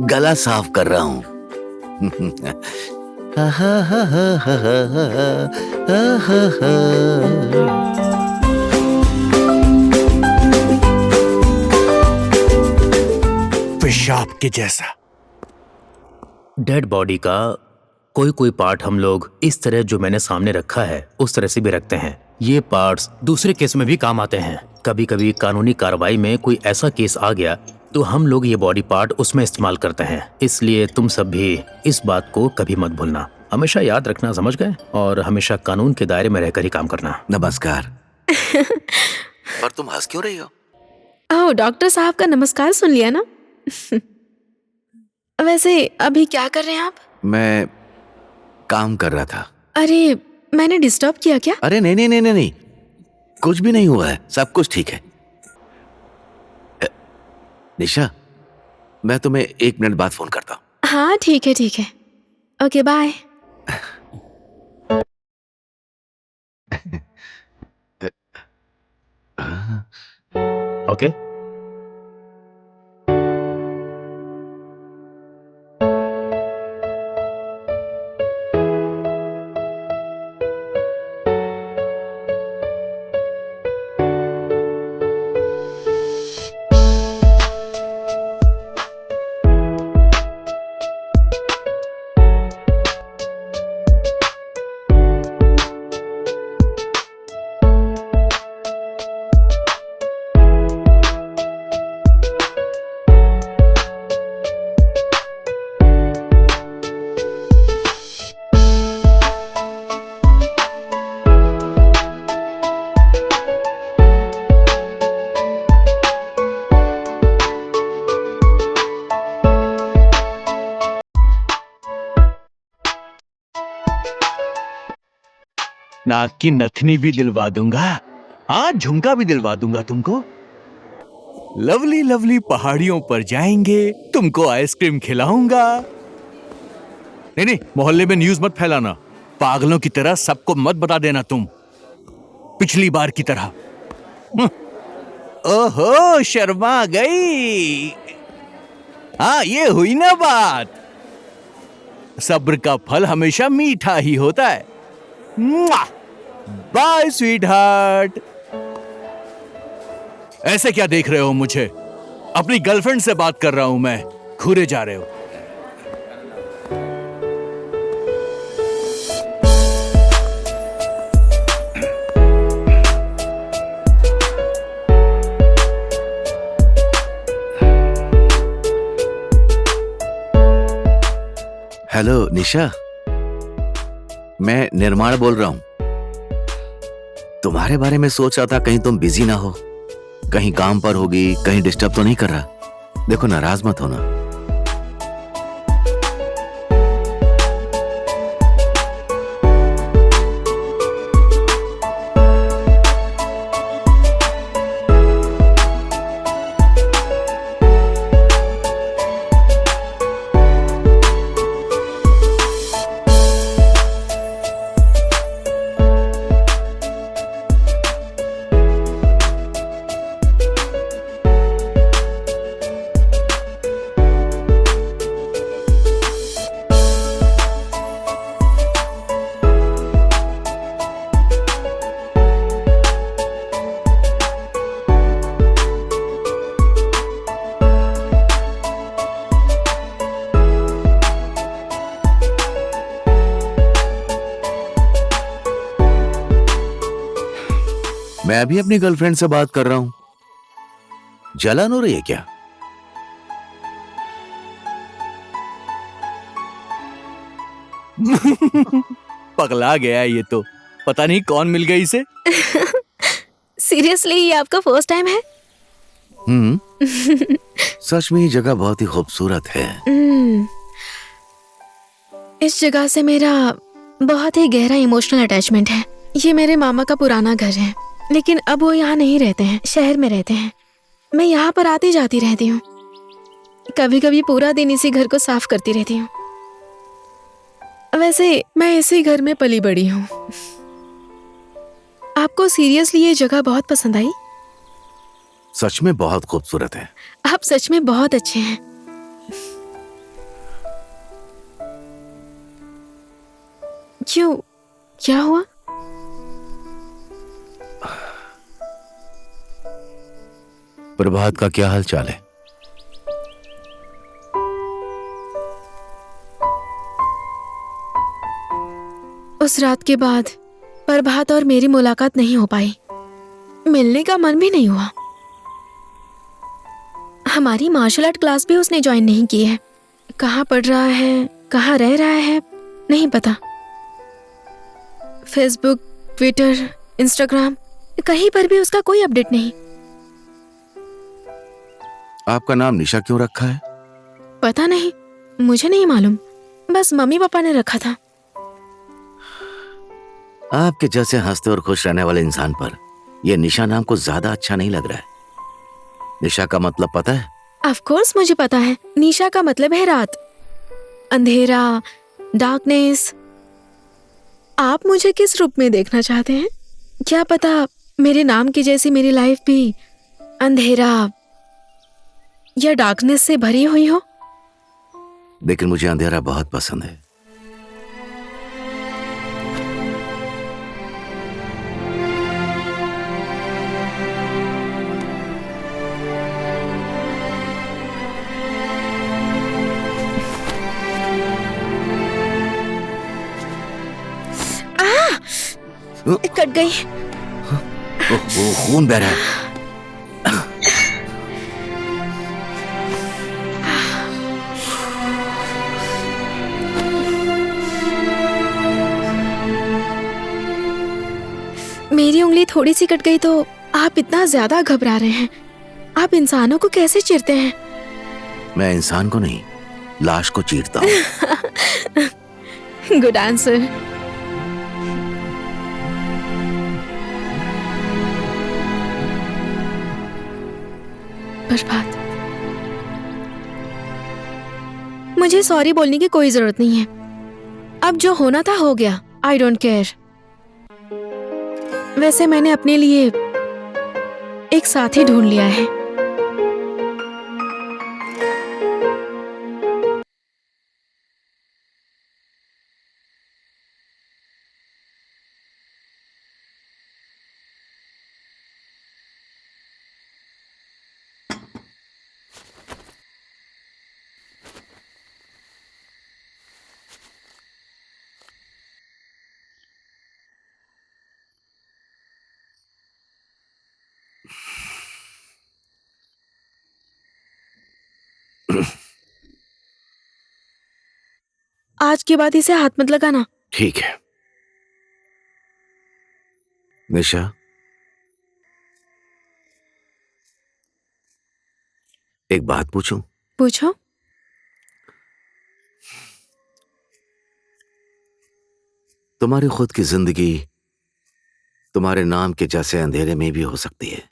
[SPEAKER 10] गला साफ कर रहा हूं।
[SPEAKER 7] पेशाब के जैसा।
[SPEAKER 4] डेड बॉडी का कोई कोई पार्ट हम लोग इस तरह जो मैंने सामने रखा है उस तरह से भी रखते हैं। ये पार्ट्स दूसरे केस में भी काम आते हैं। कभी कभी कानूनी कार्रवाई में कोई ऐसा केस आ गया तो हम लोग ये बॉडी पार्ट उसमें इस्तेमाल करते हैं। इसलिए तुम सब भी इस बात को कभी मत भूलना, हमेशा याद रखना, समझ गए? और हमेशा कानून के दायरे में रहकर ही काम करना।
[SPEAKER 10] नमस्कार। पर तुम हंस क्यों रही हो?
[SPEAKER 3] ओह, डॉक्टर साहब का नमस्कार सुन लिया ना? वैसे अभी क्या कर रहे हैं आप?
[SPEAKER 10] मैं काम कर रहा था।
[SPEAKER 3] अरे, मैंने डिस्टर्ब किया क्या?
[SPEAKER 10] अरे नहीं नहीं नहीं नहीं, कुछ भी नहीं हुआ है, सब कुछ ठीक है। निशा, मैं तुम्हें 1 मिनट बाद फोन करता हूँ।
[SPEAKER 3] हाँ, ठीक है ठीक है। Okay, bye.
[SPEAKER 4] ओके?
[SPEAKER 7] नाक की नथनी भी दिलवा दूंगा, हाँ झुमका भी दिलवा दूंगा तुमको। लवली लवली पहाड़ियों पर जाएंगे, तुमको आइसक्रीम खिलाऊंगा। नहीं नहीं, मोहल्ले में न्यूज़ मत फैलाना, पागलों की तरह सबको मत बता देना तुम, पिछली बार की तरह। ओहो, शर्मा गई। हाँ, ये हुई ना बात। सब्र का फल हमेशा मीठा ही होता है। Bye sweetheart. ऐसे क्या देख रहे हो मुझे? अपनी गर्लफ्रेंड से बात कर रहा हूं मैं, घूरे जा रहे हो।
[SPEAKER 10] हेलो निशा, मैं निर्माण बोल रहा हूं। तुम्हारे बारे में सोच रहा था, कहीं तुम बिजी ना हो, कहीं काम पर होगी, कहीं डिस्टर्ब तो नहीं कर रहा। देखो नाराज मत होना। मैं अभी अपनी गर्लफ्रेंड से बात कर रहा हूं। जलन हो रही है क्या?
[SPEAKER 7] पगला गया ये तो, पता नहीं कौन मिल गई इसे।
[SPEAKER 3] सीरियसली, ये आपका फर्स्ट टाइम है?
[SPEAKER 10] सच में ये जगह बहुत ही खूबसूरत है।
[SPEAKER 3] इस जगह से मेरा बहुत ही गहरा इमोशनल अटैचमेंट है। ये मेरे मामा का पुराना घर है, लेकिन अब वो यहाँ नहीं रहते हैं, शहर में रहते हैं। मैं यहाँ पर आती जाती रहती हूँ, कभी कभी पूरा दिन इसी घर को साफ करती रहती हूँ। वैसे मैं इसी घर में पली बड़ी हूँ। आपको सीरियसली ये जगह बहुत पसंद आई?
[SPEAKER 10] सच में बहुत खूबसूरत है।
[SPEAKER 3] आप सच में बहुत अच्छे हैं। क्यों, क्या हुआ?
[SPEAKER 10] प्रभात का क्या हाल चाल है?
[SPEAKER 3] उस रात के बाद प्रभात और मेरी मुलाकात नहीं हो पाई, मिलने का मन भी नहीं हुआ। हमारी मार्शल आर्ट क्लास भी उसने ज्वाइन नहीं की है। कहाँ पढ़ रहा है, कहाँ रह रहा है, नहीं पता। फेसबुक, ट्विटर, इंस्टाग्राम, कहीं पर भी उसका कोई अपडेट नहीं।
[SPEAKER 10] आपका नाम निशा क्यों रखा है?
[SPEAKER 3] पता नहीं, मुझे नहीं मालूम, बस मम्मी पापा ने रखा था।
[SPEAKER 10] आपके जैसे हंसते और खुश रहने वाले इंसान पर यह निशा नाम को ज्यादा अच्छा नहीं लग रहा है। निशा का मतलब पता है?
[SPEAKER 3] ऑफ कोर्स मुझे पता है। निशा का मतलब है रात, अंधेरा, डार्कनेस। आप मुझे किस रूप में देखना चाहते हैं? क्या पता मेरे नाम की जैसी मेरी लाइफ भी अंधेरा या डार्कनेस से भरी हुई हो।
[SPEAKER 10] लेकिन मुझे अंधेरा बहुत पसंद है।
[SPEAKER 3] कट गई।
[SPEAKER 10] वो खून बह रहा है।
[SPEAKER 3] मेरी उंगली थोड़ी सी कट गई तो आप इतना ज्यादा घबरा रहे हैं। आप इंसानों को कैसे चीरते हैं?
[SPEAKER 10] मैं इंसान को नहीं, लाश को चीरता हूँ।
[SPEAKER 3] Good answer. बर्बाद। मुझे सॉरी बोलने की कोई जरूरत नहीं है। अब जो होना था हो गया। I don't care. वैसे मैंने अपने लिए एक साथी ढूंढ लिया है। आज के बाद इसे हाथ मत लगाना।
[SPEAKER 10] ठीक है निशा, एक बात पूछूं?
[SPEAKER 3] पूछो।
[SPEAKER 10] तुम्हारी खुद की जिंदगी तुम्हारे नाम के जैसे अंधेरे में भी हो सकती है।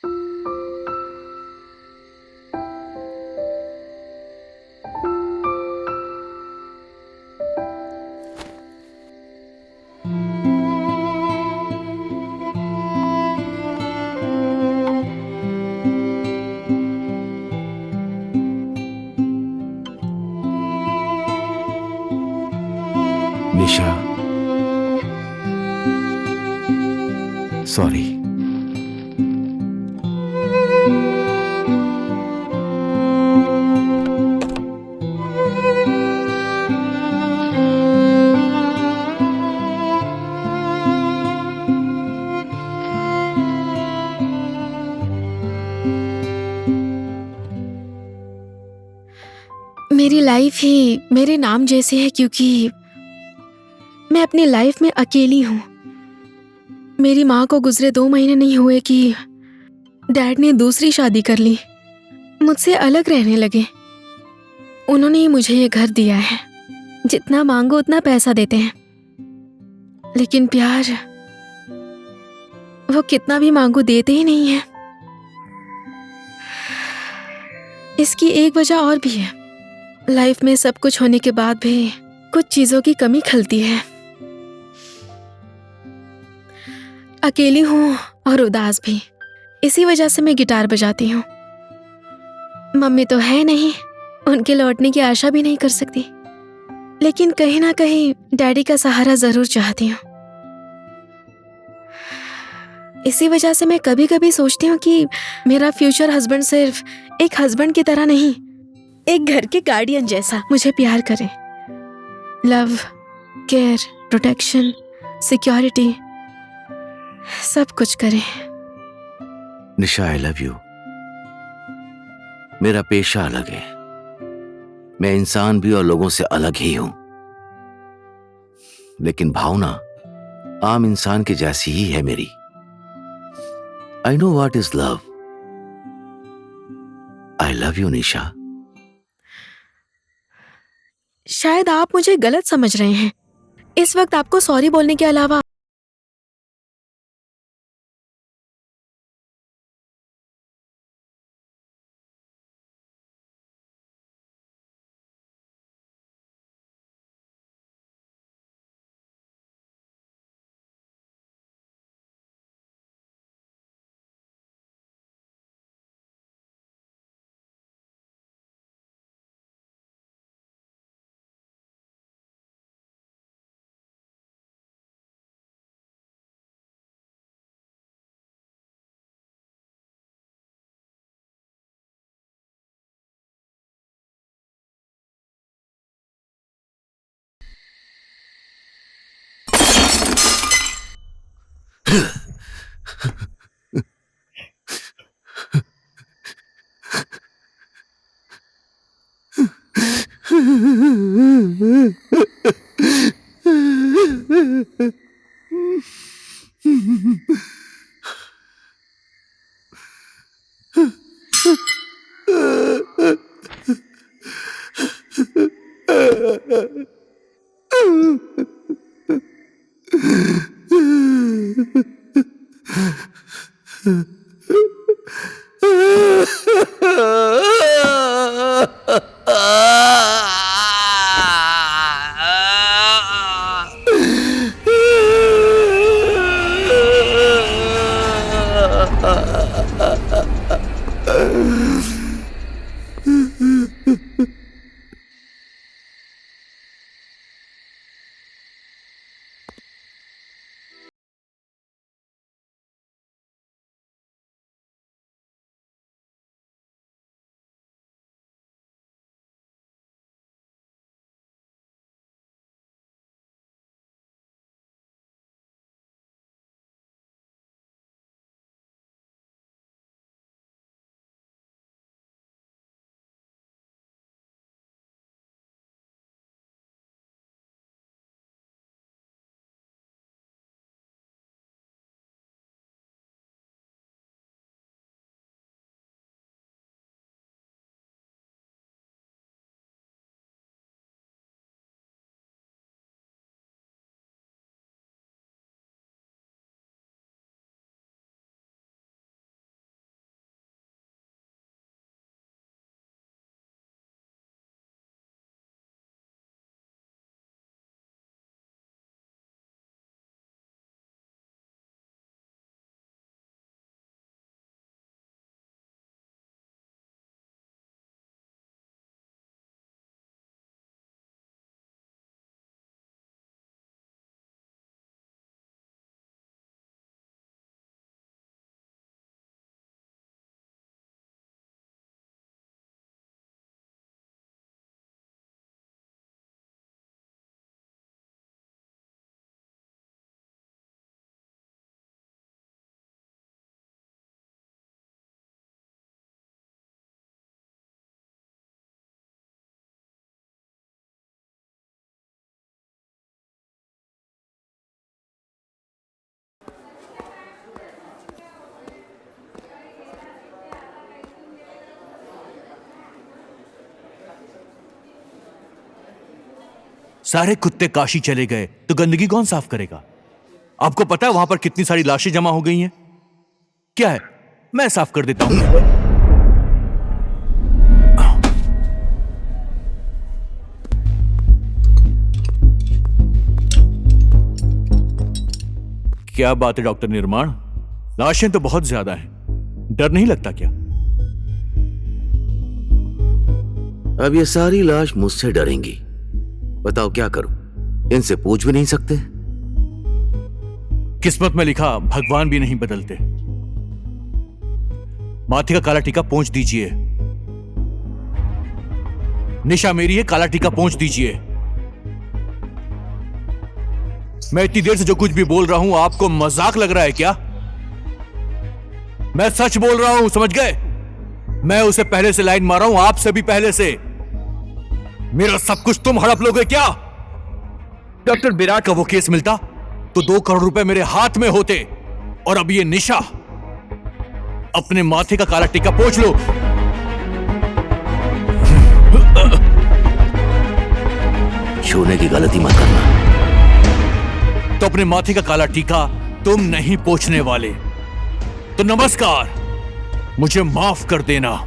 [SPEAKER 10] निशा, सॉरी।
[SPEAKER 3] मेरी लाइफ ही मेरे नाम जैसी है क्योंकि मैं अपनी लाइफ में अकेली हूँ। मेरी माँ को गुजरे 2 महीने नहीं हुए कि डैड ने दूसरी शादी कर ली, मुझसे अलग रहने लगे। उन्होंने ही मुझे ये घर दिया है। जितना मांगो उतना पैसा देते हैं, लेकिन प्यार वो कितना भी मांगो देते ही नहीं है। इसकी एक वजह और भी है। लाइफ में सब कुछ होने के बाद भी कुछ चीजों की कमी खलती है। अकेली हूँ और उदास भी। इसी वजह से मैं गिटार बजाती हूँ। मम्मी तो है नहीं, उनके लौटने की आशा भी नहीं कर सकती, लेकिन कहीं ना कहीं डैडी का सहारा जरूर चाहती हूँ। इसी वजह से मैं कभी कभी सोचती हूँ कि मेरा फ्यूचर हस्बैंड सिर्फ एक हस्बैंड की तरह नहीं, एक घर के गार्डियन जैसा मुझे प्यार करे। लव, केयर, प्रोटेक्शन, सिक्योरिटी, सब कुछ करे।
[SPEAKER 10] निशा, आई लव यू। मेरा पेशा अलग है। मैं इंसान भी और लोगों से अलग ही हूं, लेकिन भावना आम इंसान की जैसी ही है मेरी। I know what is love. I love you Nisha.
[SPEAKER 3] शायद आप मुझे गलत समझ रहे हैं। इस वक्त आपको सॉरी बोलने के अलावा
[SPEAKER 7] सारे कुत्ते काशी चले गए तो गंदगी कौन साफ करेगा? आपको पता है वहां पर कितनी सारी लाशें जमा हो गई हैं? क्या है, मैं साफ कर देता हूं। क्या बात है डॉक्टर निर्माण, लाशें तो बहुत ज्यादा हैं, डर नहीं लगता क्या?
[SPEAKER 10] अब ये सारी लाश मुझसे डरेंगी। बताओ क्या करूं? इनसे पूछ भी नहीं सकते।
[SPEAKER 7] किस्मत में लिखा भगवान भी नहीं बदलते। माथे का काला टीका पोंछ दीजिए। निशा मेरी है, काला टीका पोंछ दीजिए। मैं इतनी देर से जो कुछ भी बोल रहा हूं आपको मजाक लग रहा है क्या? मैं सच बोल रहा हूं, समझ गए? मैं उसे पहले से लाइन मार रहा हूं, आपसे भी पहले से। मेरा सब कुछ तुम हड़प लोगे क्या? डॉक्टर विराट का वो केस मिलता तो 2 करोड़ रुपए मेरे हाथ में होते, और अब ये निशा। अपने माथे का काला टीका पोंछ लो।
[SPEAKER 10] छूने की गलती मत करना।
[SPEAKER 7] तो अपने माथे का काला टीका तुम नहीं पोंछने वाले तो नमस्कार, मुझे माफ कर देना।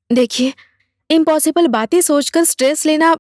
[SPEAKER 3] देखिए, इम्पॉसिबल बातें सोचकर स्ट्रेस लेना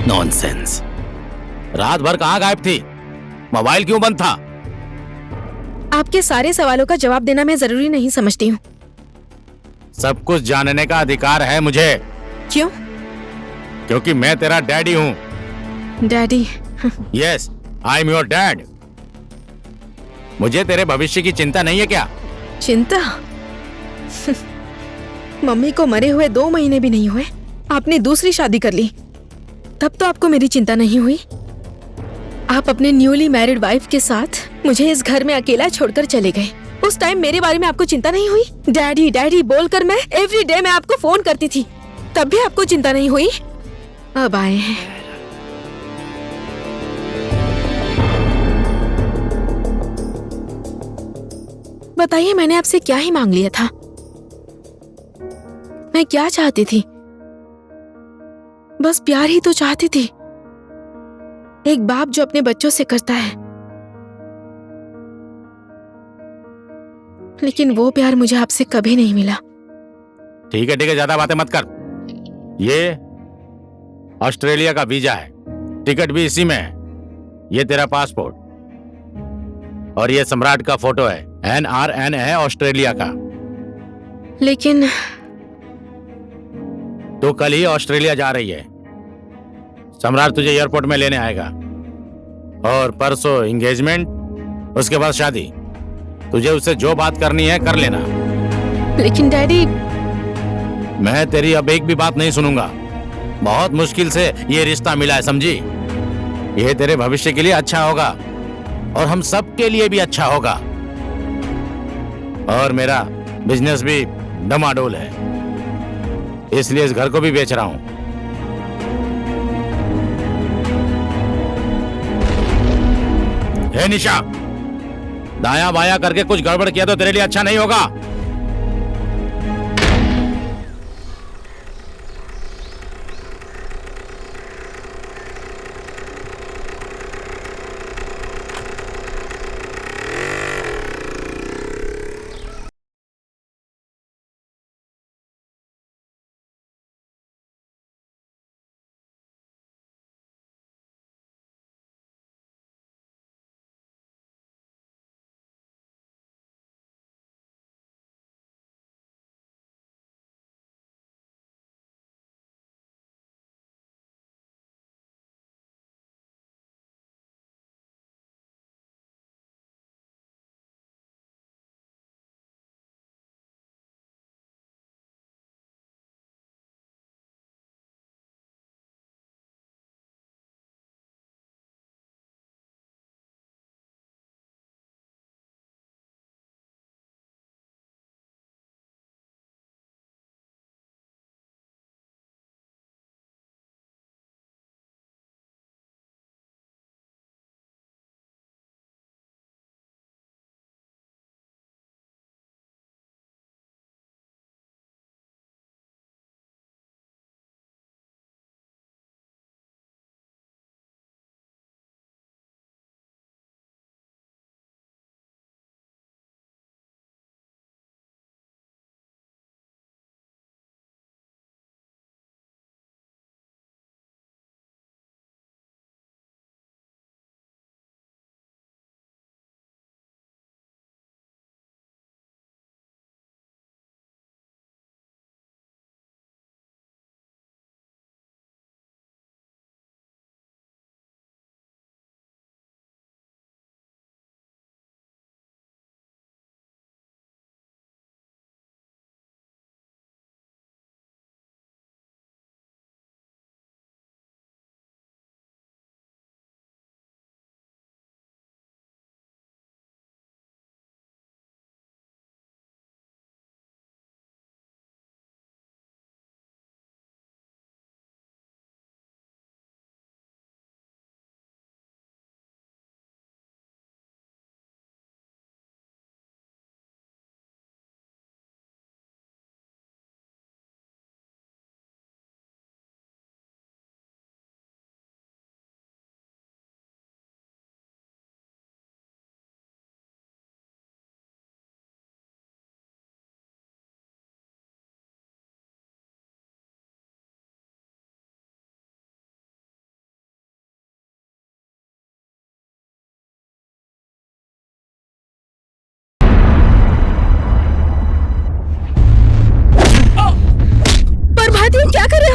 [SPEAKER 4] नॉनसेंस। रात भर कहाँ गायब थी? मोबाइल क्यों बंद था?
[SPEAKER 3] आपके सारे सवालों का जवाब देना मैं जरूरी नहीं समझती हूँ।
[SPEAKER 5] सब कुछ जानने का अधिकार है मुझे,
[SPEAKER 3] क्यों?
[SPEAKER 5] क्योंकि मैं तेरा डैडी हूँ।
[SPEAKER 3] Daddy?
[SPEAKER 5] Yes, I am your dad. मुझे तेरे भविष्य की चिंता नहीं है क्या?
[SPEAKER 3] चिंता? मम्मी को मरे हुए 2 महीने भी नहीं हुए, आपने दूसरी शादी कर ली, तब तो आपको मेरी चिंता नहीं हुई। आप अपने न्यूली मैरिड वाइफ के साथ मुझे इस घर में अकेला छोड़कर चले गए। उस टाइम मेरे बारे में आपको चिंता नहीं हुई? डैडी डैडी बोलकर मैं एवरी डे मैं आपको फोन करती थी, तब भी आपको चिंता नहीं हुई? अब आए हैं। बताइए, मैंने आपसे क्या ही मांग लिया था? मैं क्या चाहती थी? बस प्यार ही तो चाहती थी, एक बाप जो अपने बच्चों से करता है। लेकिन वो प्यार मुझे आपसे कभी नहीं मिला।
[SPEAKER 5] ठीक है, ज्यादा बातें मत कर। ये ऑस्ट्रेलिया का वीजा है, टिकट भी इसी में है। ये तेरा पासपोर्ट और ये सम्राट का फोटो है। NRN है ऑस्ट्रेलिया का।
[SPEAKER 3] लेकिन
[SPEAKER 5] तो कल ही ऑस्ट्रेलिया जा रही है। सम्राट तुझे एयरपोर्ट में लेने आएगा और परसों एंगेजमेंट, उसके बाद शादी। तुझे उससे जो बात करनी है कर लेना।
[SPEAKER 3] लेकिन डैडी,
[SPEAKER 5] मैं तेरी अब एक भी बात नहीं सुनूंगा। बहुत मुश्किल से ये रिश्ता मिला है, समझी? ये तेरे भविष्य के लिए अच्छा होगा और हम सब के लिए भी अच्छा होगा। और मेरा बिजनेस भी डमाडोल है, इसलिए इस घर को भी बेच रहा हूं। हे निशा, दाया बाया करके कुछ गड़बड़ किया तो तेरे लिए अच्छा नहीं होगा।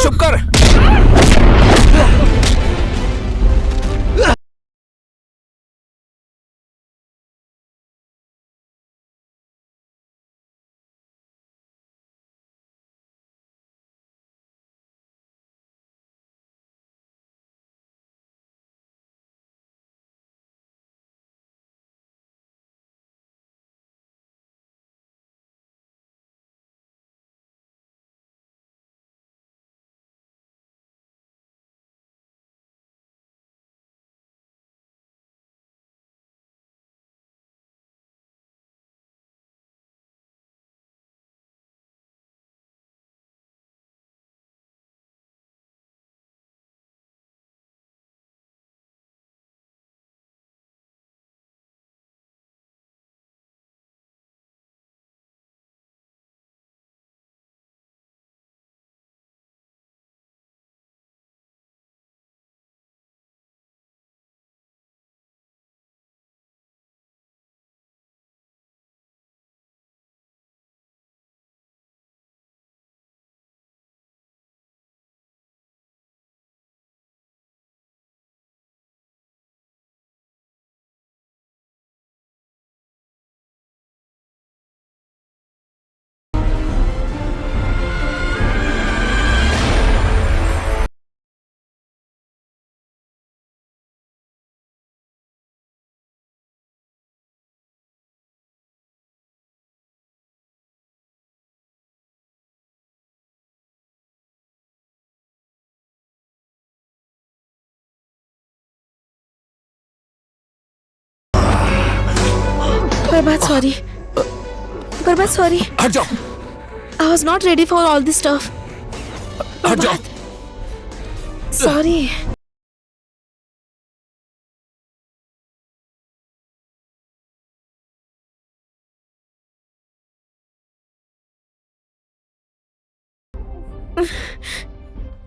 [SPEAKER 1] चुप कर।
[SPEAKER 3] Prabhat, sorry. Prabhat, sorry.
[SPEAKER 1] हट जाओ।
[SPEAKER 3] I was not ready for all this stuff.
[SPEAKER 1] हट जाओ।
[SPEAKER 3] Sorry.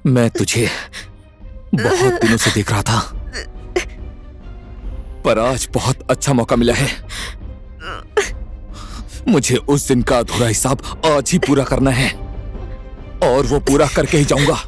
[SPEAKER 1] मैं तुझे बहुत दिनों से देख रहा था, पर आज बहुत अच्छा मौका मिला है। मुझे उस दिन का अधूरा हिसाब आज ही पूरा करना है, और वो पूरा करके ही जाऊंगा।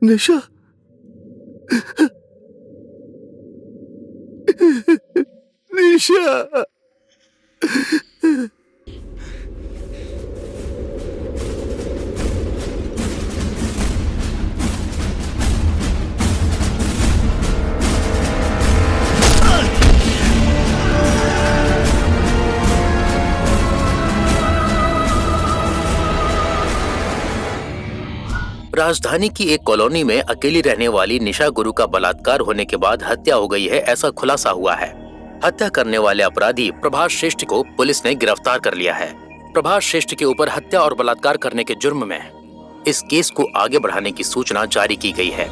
[SPEAKER 10] निशा, निशा,
[SPEAKER 4] राजधानी की एक कॉलोनी में अकेली रहने वाली निशा गुरु का बलात्कार होने के बाद हत्या हो गई है, ऐसा खुलासा हुआ है। हत्या करने वाले अपराधी प्रभास श्रेष्ठ को पुलिस ने गिरफ्तार कर लिया है। प्रभास श्रेष्ठ के ऊपर हत्या और बलात्कार करने के जुर्म में इस केस को आगे बढ़ाने की सूचना जारी की गई है।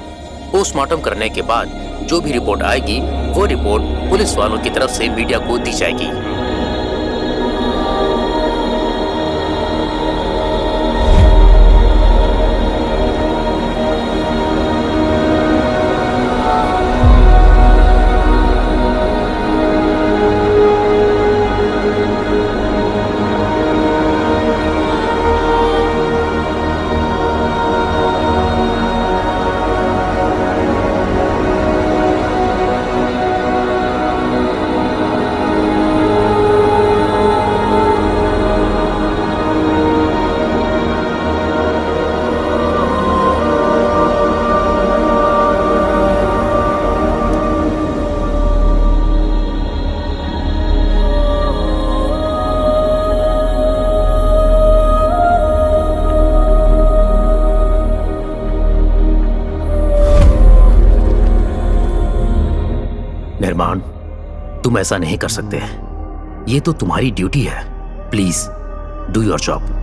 [SPEAKER 4] पोस्टमार्टम करने के बाद जो भी रिपोर्ट आएगी वो रिपोर्ट पुलिस वालों की तरफ से मीडिया को दी जाएगी। तुम ऐसा नहीं कर सकते। ये तो तुम्हारी ड्यूटी है। Please do your job.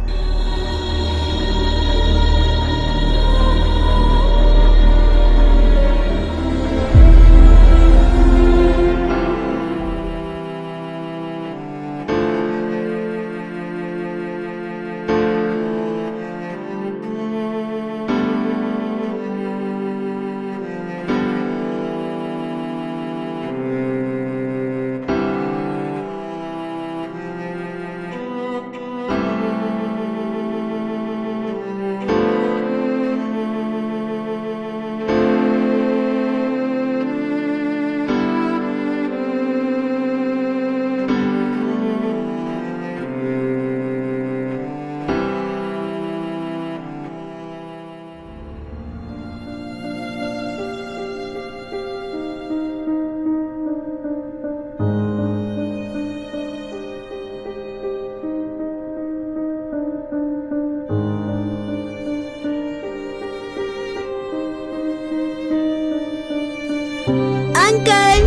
[SPEAKER 3] Uncle,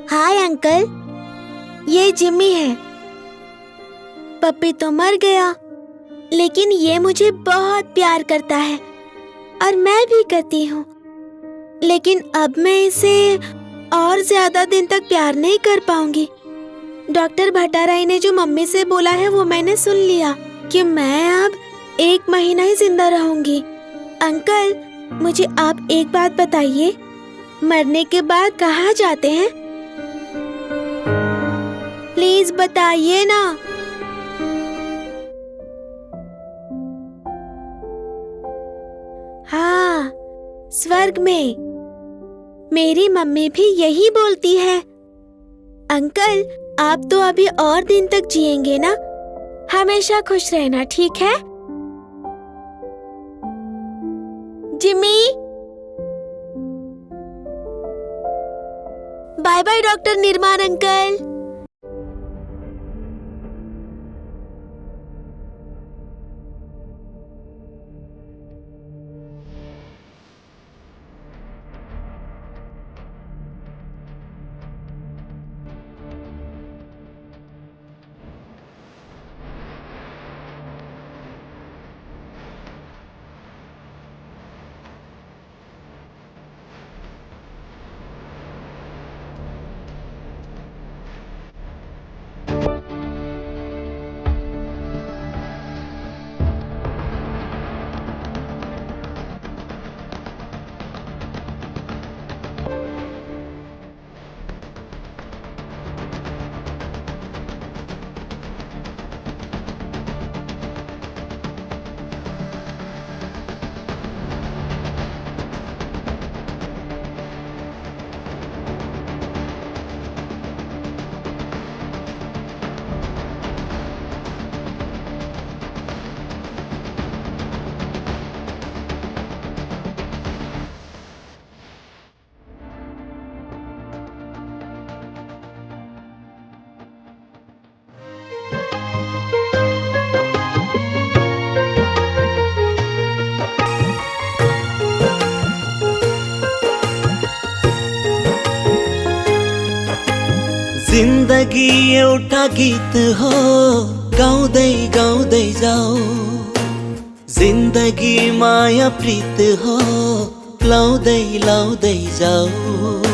[SPEAKER 3] hi uncle, ये जिम्मी है। पप्पी तो मर गया, लेकिन ये मुझे बहुत प्यार करता है और मैं भी करती हूँ। लेकिन अब मैं इसे और ज्यादा दिन तक प्यार नहीं कर पाऊंगी। डॉक्टर भट्टाराई ने जो मम्मी से बोला है वो मैंने सुन लिया कि मैं अब 1 महीना ही जिंदा रहूंगी। अंकल, मुझे आप एक बात बताइए, मरने के बाद कहाँ जाते हैं? प्लीज बताइए ना। हाँ, स्वर्ग में। मेरी मम्मी भी यही बोलती है। अंकल, आप तो अभी और दिन तक जिएंगे ना? हमेशा खुश रहना, ठीक है? जिमी, बाय बाय डॉक्टर निर्माण अंकल।
[SPEAKER 13] जिन्दगी एउटा गीत हो, गाउँदै गाउँदै जाऊ। जिन्दगी माया प्रीत हो, लाउँदै लाउँदै जाऊ।